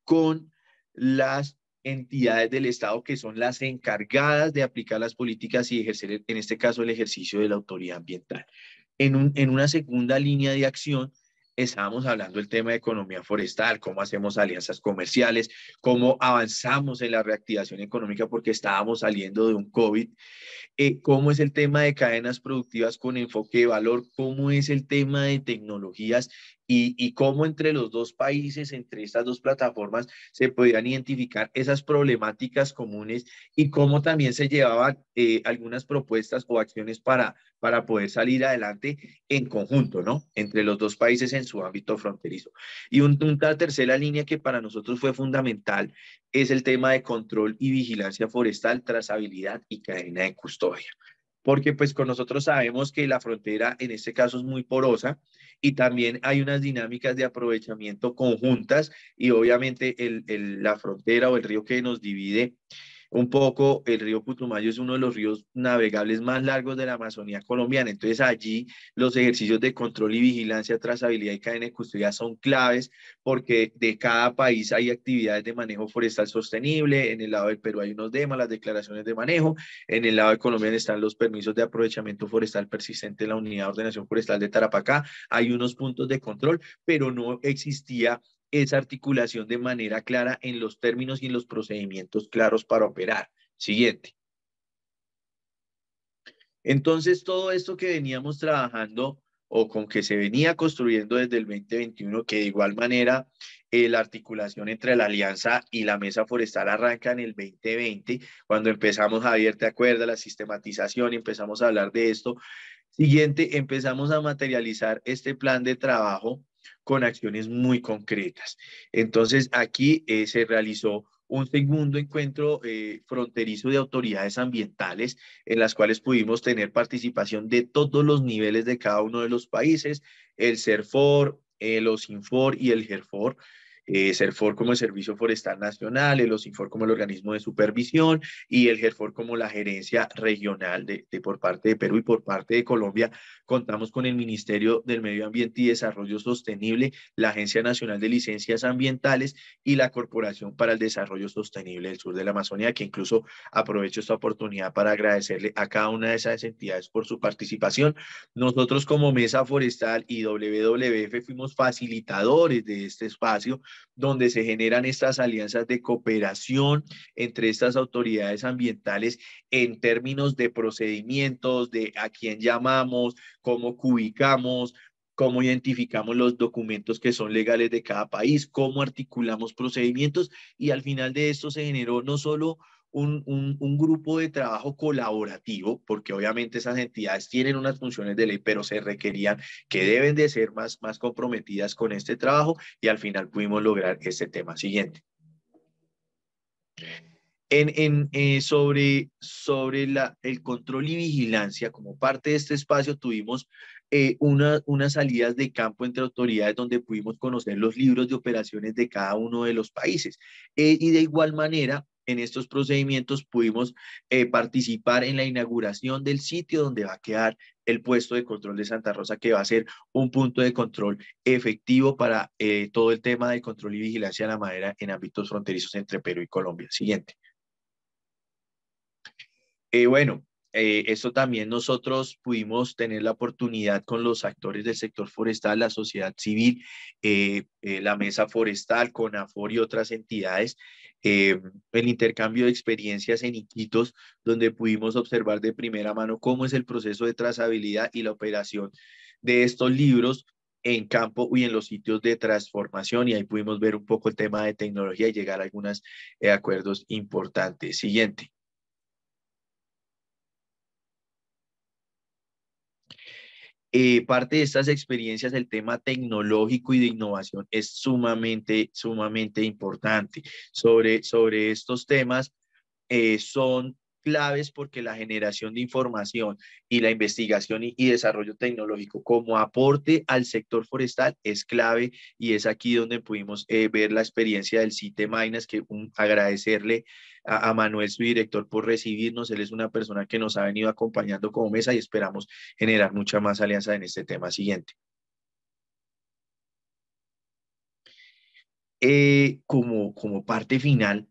con las entidades del Estado que son las encargadas de aplicar las políticas y ejercer, en este caso, el ejercicio de la autoridad ambiental. En una segunda línea de acción, estábamos hablando del tema de economía forestal, cómo hacemos alianzas comerciales, cómo avanzamos en la reactivación económica porque estábamos saliendo de un COVID, cómo es el tema de cadenas productivas con enfoque de valor, cómo es el tema de tecnologías y cómo entre los dos países, entre estas dos plataformas, se podían identificar esas problemáticas comunes y cómo también se llevaban algunas propuestas o acciones para poder salir adelante en conjunto, ¿no? Entre los dos países en su ámbito fronterizo. Y una tercera línea que para nosotros fue fundamental es el tema de control y vigilancia forestal, trazabilidad y cadena de custodia. Porque pues con nosotros sabemos que la frontera en este caso es muy porosa y también hay unas dinámicas de aprovechamiento conjuntas y obviamente la frontera o el río que nos divide un poco, el río Putumayo es uno de los ríos navegables más largos de la Amazonía colombiana. Entonces allí los ejercicios de control y vigilancia, trazabilidad y cadena de custodia son claves porque de cada país hay actividades de manejo forestal sostenible. En el lado del Perú hay unos DEMA, las declaraciones de manejo. En el lado de Colombia están los permisos de aprovechamiento forestal persistente en la Unidad de Ordenación Forestal de Tarapacá. Hay unos puntos de control, pero no existía esa articulación de manera clara en los términos y en los procedimientos claros para operar. Siguiente. Entonces, todo esto que veníamos trabajando o con que se venía construyendo desde el 2021, que de igual manera la articulación entre la Alianza y la Mesa Forestal arranca en el 2020, cuando empezamos, Javier, ¿te acuerdas? La sistematización y empezamos a hablar de esto. Siguiente, empezamos a materializar este plan de trabajo con acciones muy concretas. Entonces, aquí se realizó un segundo encuentro fronterizo de autoridades ambientales, en las cuales pudimos tener participación de todos los niveles de cada uno de los países, el CERFOR, los INFOR y el GERFOR. CERFOR como el Servicio Forestal Nacional, el OSINFOR como el organismo de supervisión y el GERFOR como la gerencia regional por parte de Perú. Y por parte de Colombia contamos con el Ministerio del Medio Ambiente y Desarrollo Sostenible, la Agencia Nacional de Licencias Ambientales y la Corporación para el Desarrollo Sostenible del Sur de la Amazonía, que incluso aprovecho esta oportunidad para agradecerle a cada una de esas entidades por su participación. Nosotros como Mesa Forestal y WWF fuimos facilitadores de este espacio, donde se generan estas alianzas de cooperación entre estas autoridades ambientales en términos de procedimientos, de a quién llamamos, cómo ubicamos, cómo identificamos los documentos que son legales de cada país, cómo articulamos procedimientos, y al final de esto se generó no solo un grupo de trabajo colaborativo, porque obviamente esas entidades tienen unas funciones de ley, pero se requerían que deben de ser más comprometidas con este trabajo, y al final pudimos lograr este tema. Siguiente. Sobre el control y vigilancia, como parte de este espacio tuvimos unas salidas de campo entre autoridades donde pudimos conocer los libros de operaciones de cada uno de los países. Y de igual manera, en estos procedimientos pudimos participar en la inauguración del sitio donde va a quedar el puesto de control de Santa Rosa, que va a ser un punto de control efectivo para todo el tema de control y vigilancia de la madera en ámbitos fronterizos entre Perú y Colombia. Siguiente. Bueno, esto también nosotros pudimos tener la oportunidad con los actores del sector forestal, la sociedad civil, la Mesa Forestal, CONAFOR y otras entidades, el intercambio de experiencias en Iquitos, donde pudimos observar de primera mano cómo es el proceso de trazabilidad y la operación de estos libros en campo y en los sitios de transformación, y ahí pudimos ver un poco el tema de tecnología y llegar a algunos acuerdos importantes. Siguiente. Parte de estas experiencias, el tema tecnológico y de innovación es sumamente importante. Sobre estos temas son claves porque la generación de información y la investigación y desarrollo tecnológico como aporte al sector forestal es clave, y es aquí donde pudimos ver la experiencia del CITE Mainas, que agradecerle a Manuel, su director, por recibirnos. Él es una persona que nos ha venido acompañando como mesa y esperamos generar mucha más alianza en este tema. Siguiente. Como parte final,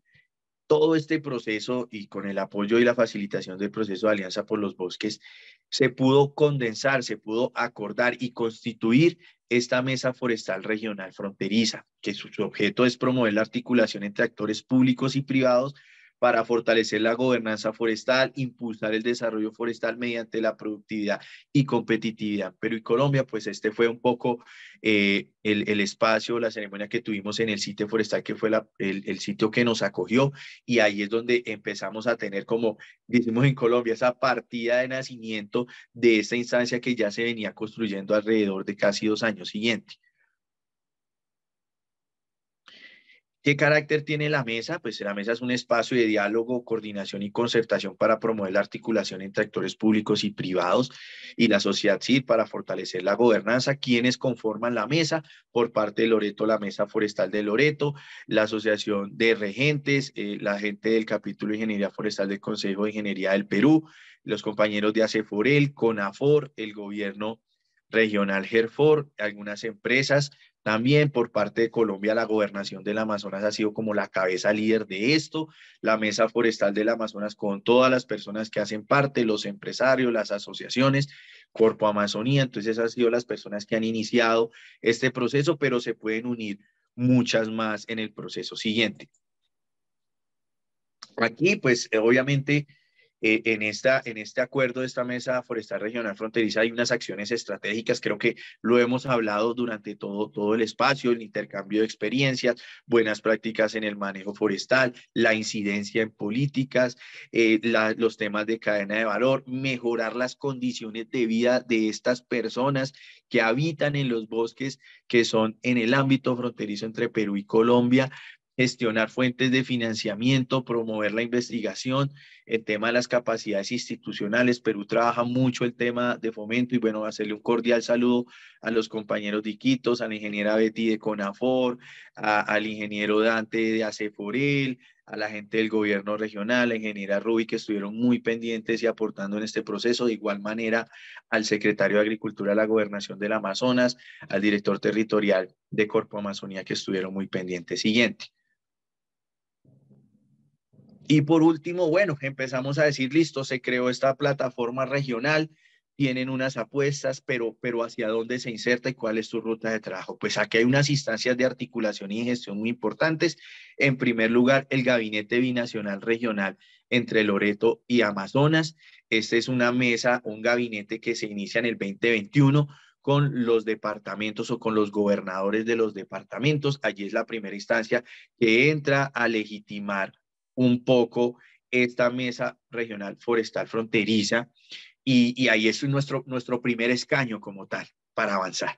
todo este proceso y con el apoyo y la facilitación del proceso de Alianza por los Bosques, se pudo condensar, se pudo acordar y constituir esta Mesa Forestal Regional Fronteriza, que su objeto es promover la articulación entre actores públicos y privados para fortalecer la gobernanza forestal, impulsar el desarrollo forestal mediante la productividad y competitividad. Perú y Colombia, pues este fue un poco el espacio, la ceremonia que tuvimos en el sitio forestal, que fue el sitio que nos acogió, y ahí es donde empezamos a tener, como decimos en Colombia, esa partida de nacimiento de esta instancia que ya se venía construyendo alrededor de casi 2 años. Siguiente. ¿Qué carácter tiene la mesa? Pues la mesa es un espacio de diálogo, coordinación y concertación para promover la articulación entre actores públicos y privados y la sociedad civil para fortalecer la gobernanza. ¿Quiénes conforman la mesa? Por parte de Loreto, la Mesa Forestal de Loreto, la Asociación de Regentes, la gente del capítulo de Ingeniería Forestal del Consejo de Ingeniería del Perú, los compañeros de ACEFOREL, CONAFOR, el gobierno regional GERFOR, algunas empresas. También por parte de Colombia, la gobernación del Amazonas ha sido como la cabeza líder de esto, la Mesa Forestal del Amazonas con todas las personas que hacen parte, los empresarios, las asociaciones, Corpo Amazonía. Entonces esas han sido las personas que han iniciado este proceso, pero se pueden unir muchas más en el proceso. Siguiente. Aquí, pues obviamente, en este acuerdo de esta Mesa Forestal Regional Fronteriza hay unas acciones estratégicas, creo que lo hemos hablado durante todo el espacio, el intercambio de experiencias, buenas prácticas en el manejo forestal, la incidencia en políticas, los temas de cadena de valor, mejorar las condiciones de vida de estas personas que habitan en los bosques que son en el ámbito fronterizo entre Perú y Colombia, gestionar fuentes de financiamiento, promover la investigación, el tema de las capacidades institucionales. Perú trabaja mucho el tema de fomento y bueno, hacerle un cordial saludo a los compañeros de Iquitos, a la ingeniera Betty de CONAFOR, al ingeniero Dante de ACEFOREL, a la gente del gobierno regional, la ingeniera Rubi, que estuvieron muy pendientes y aportando en este proceso. De igual manera, al secretario de Agricultura de la Gobernación del Amazonas, al director territorial de Corpo Amazonía, que estuvieron muy pendientes. Siguiente. Y por último, bueno, empezamos a decir, listo, se creó esta plataforma regional, tienen unas apuestas, pero ¿hacia dónde se inserta y cuál es su ruta de trabajo? Pues aquí hay unas instancias de articulación y gestión muy importantes. En primer lugar, el Gabinete Binacional Regional entre Loreto y Amazonas. Esta es una mesa, un gabinete que se inicia en el 2021 con los departamentos o con los gobernadores de los departamentos. Allí es la primera instancia que entra a legitimar un poco esta Mesa Regional Forestal Fronteriza y ahí es nuestro primer escaño como tal para avanzar.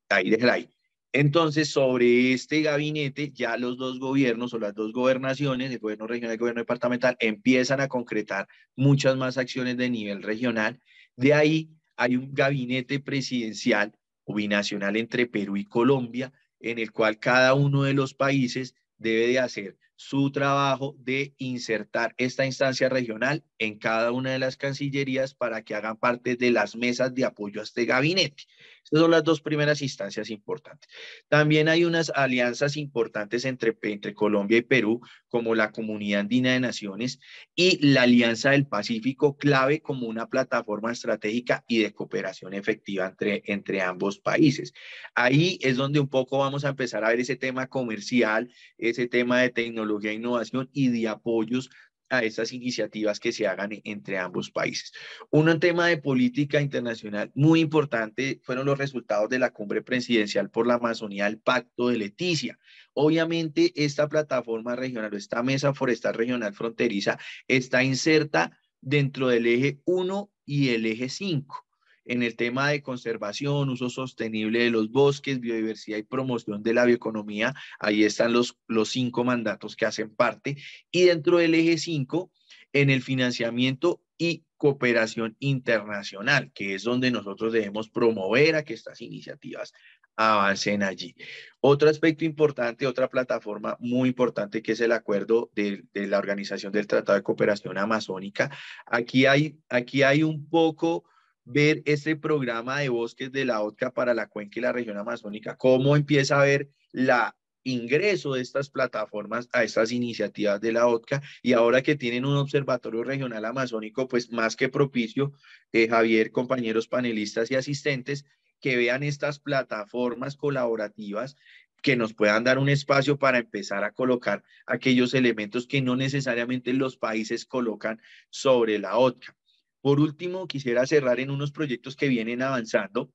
Ahí déjala ahí. Entonces, sobre este gabinete, ya los dos gobiernos o las dos gobernaciones, el gobierno regional y el gobierno departamental, empiezan a concretar muchas más acciones de nivel regional. De ahí hay un gabinete presidencial o binacional entre Perú y Colombia, en el cual cada uno de los países debe de hacer su trabajo de insertar esta instancia regional en cada una de las cancillerías para que hagan parte de las mesas de apoyo a este gabinete. Estas son las dos primeras instancias importantes. También hay unas alianzas importantes entre Colombia y Perú, como la Comunidad Andina de Naciones y la Alianza del Pacífico, clave como una plataforma estratégica y de cooperación efectiva entre ambos países. Ahí es donde un poco vamos a empezar a ver ese tema comercial, ese tema de tecnología e innovación y de apoyos a estas iniciativas que se hagan entre ambos países. Un tema de política internacional muy importante fueron los resultados de la cumbre presidencial por la Amazonía, el Pacto de Leticia. Obviamente esta plataforma regional o esta Mesa Forestal Regional Fronteriza está inserta dentro del eje 1 y el eje 5. En el tema de conservación, uso sostenible de los bosques, biodiversidad y promoción de la bioeconomía, ahí están los 5 mandatos que hacen parte. Y dentro del eje 5, en el financiamiento y cooperación internacional, que es donde nosotros debemos promover a que estas iniciativas avancen allí. Otro aspecto importante, otra plataforma muy importante, que es el acuerdo de la Organización del Tratado de Cooperación Amazónica. Aquí hay un poco ver este programa de bosques de la OTCA para la cuenca y la región amazónica, cómo empieza a ver la ingreso de estas plataformas a estas iniciativas de la OTCA, y ahora que tienen un observatorio regional amazónico, pues más que propicio, Javier, compañeros panelistas y asistentes, que vean estas plataformas colaborativas que nos puedan dar un espacio para empezar a colocar aquellos elementos que no necesariamente los países colocan sobre la OTCA. Por último, quisiera cerrar en unos proyectos que vienen avanzando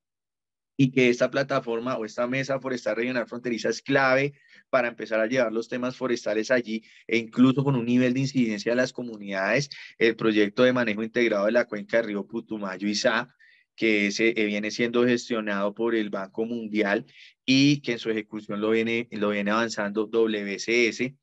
y que esta plataforma o esta Mesa Forestal Regional Fronteriza es clave para empezar a llevar los temas forestales allí e incluso con un nivel de incidencia de las comunidades. El proyecto de manejo integrado de la cuenca del río Putumayo y Sá, que viene siendo gestionado por el Banco Mundial y que en su ejecución lo viene avanzando WCS.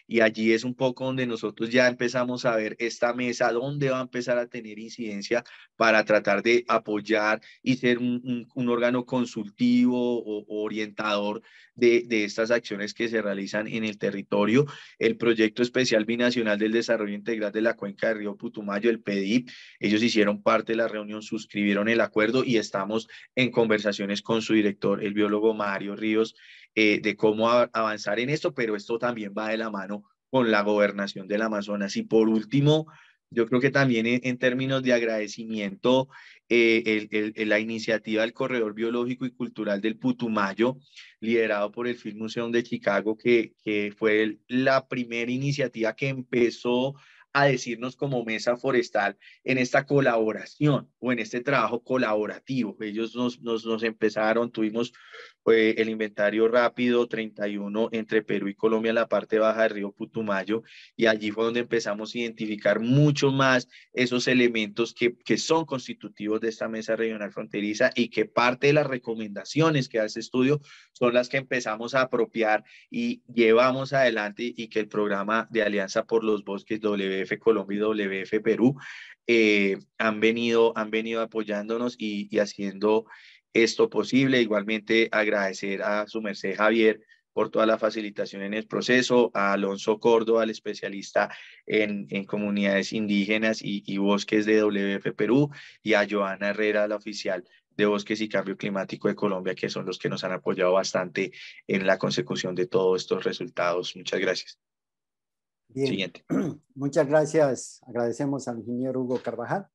Y allí es un poco donde nosotros ya empezamos a ver esta mesa, dónde va a empezar a tener incidencia para tratar de apoyar y ser un órgano consultivo o orientador de estas acciones que se realizan en el territorio. El Proyecto Especial Binacional del Desarrollo Integral de la Cuenca del Río Putumayo, el PEDIP, ellos hicieron parte de la reunión, suscribieron el acuerdo y estamos en conversaciones con su director, el biólogo Mario Ríos, de cómo avanzar en esto, pero esto también va de la mano con la gobernación del Amazonas. Y por último, yo creo que también en términos de agradecimiento, la iniciativa del Corredor Biológico y Cultural del Putumayo, liderado por el Field Museum de Chicago, que fue la primera iniciativa que empezó a decirnos como Mesa Forestal en esta colaboración o en este trabajo colaborativo. Ellos nos empezaron, tuvimos el inventario rápido 31 entre Perú y Colombia en la parte baja del río Putumayo, y allí fue donde empezamos a identificar mucho más esos elementos que son constitutivos de esta mesa regional fronteriza, y que parte de las recomendaciones que hace estudio son las que empezamos a apropiar y llevamos adelante, y que el programa de Alianza por los Bosques WF Colombia y WF Perú han venido apoyándonos y haciendo esto posible. Igualmente agradecer a su merced Javier por toda la facilitación en el proceso, a Alonso Córdoba, el especialista en comunidades indígenas y bosques de WF Perú, y a Joana Herrera, la oficial de Bosques y Cambio Climático de Colombia, que son los que nos han apoyado bastante en la consecución de todos estos resultados. Muchas gracias. Bien. Siguiente. Muchas gracias. Agradecemos al ingeniero Hugo Carvajal,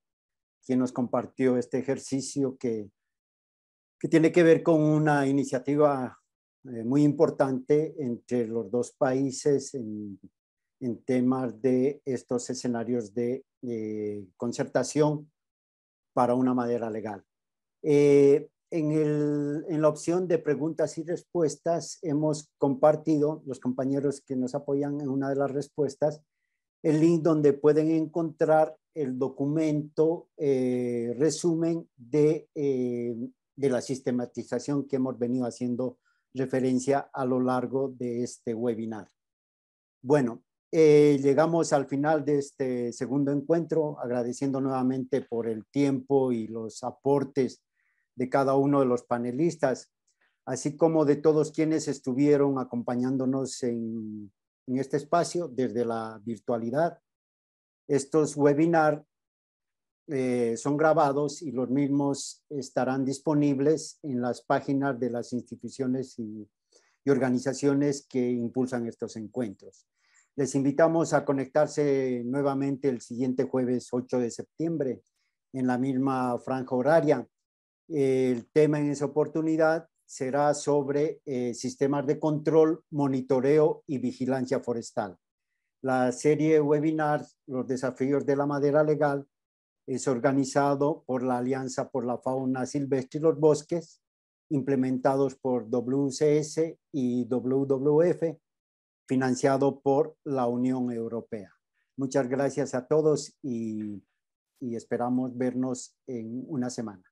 quien nos compartió este ejercicio que tiene que ver con una iniciativa muy importante entre los dos países en temas de estos escenarios de concertación para una madera legal. En la opción de preguntas y respuestas hemos compartido, los compañeros que nos apoyan en una de las respuestas, el link donde pueden encontrar el documento resumen de la sistematización que hemos venido haciendo referencia a lo largo de este webinar. Bueno, llegamos al final de este segundo encuentro, agradeciendo nuevamente por el tiempo y los aportes de cada uno de los panelistas, así como de todos quienes estuvieron acompañándonos en este espacio desde la virtualidad. Estos webinars son grabados y los mismos estarán disponibles en las páginas de las instituciones y organizaciones que impulsan estos encuentros. Les invitamos a conectarse nuevamente el siguiente jueves 8 de septiembre en la misma franja horaria. El tema en esa oportunidad será sobre sistemas de control, monitoreo y vigilancia forestal. La serie webinar Los desafíos de la madera legal es organizado por la Alianza por la Fauna Silvestre y los Bosques, implementados por WCS y WWF, financiado por la Unión Europea. Muchas gracias a todos y esperamos vernos en una semana.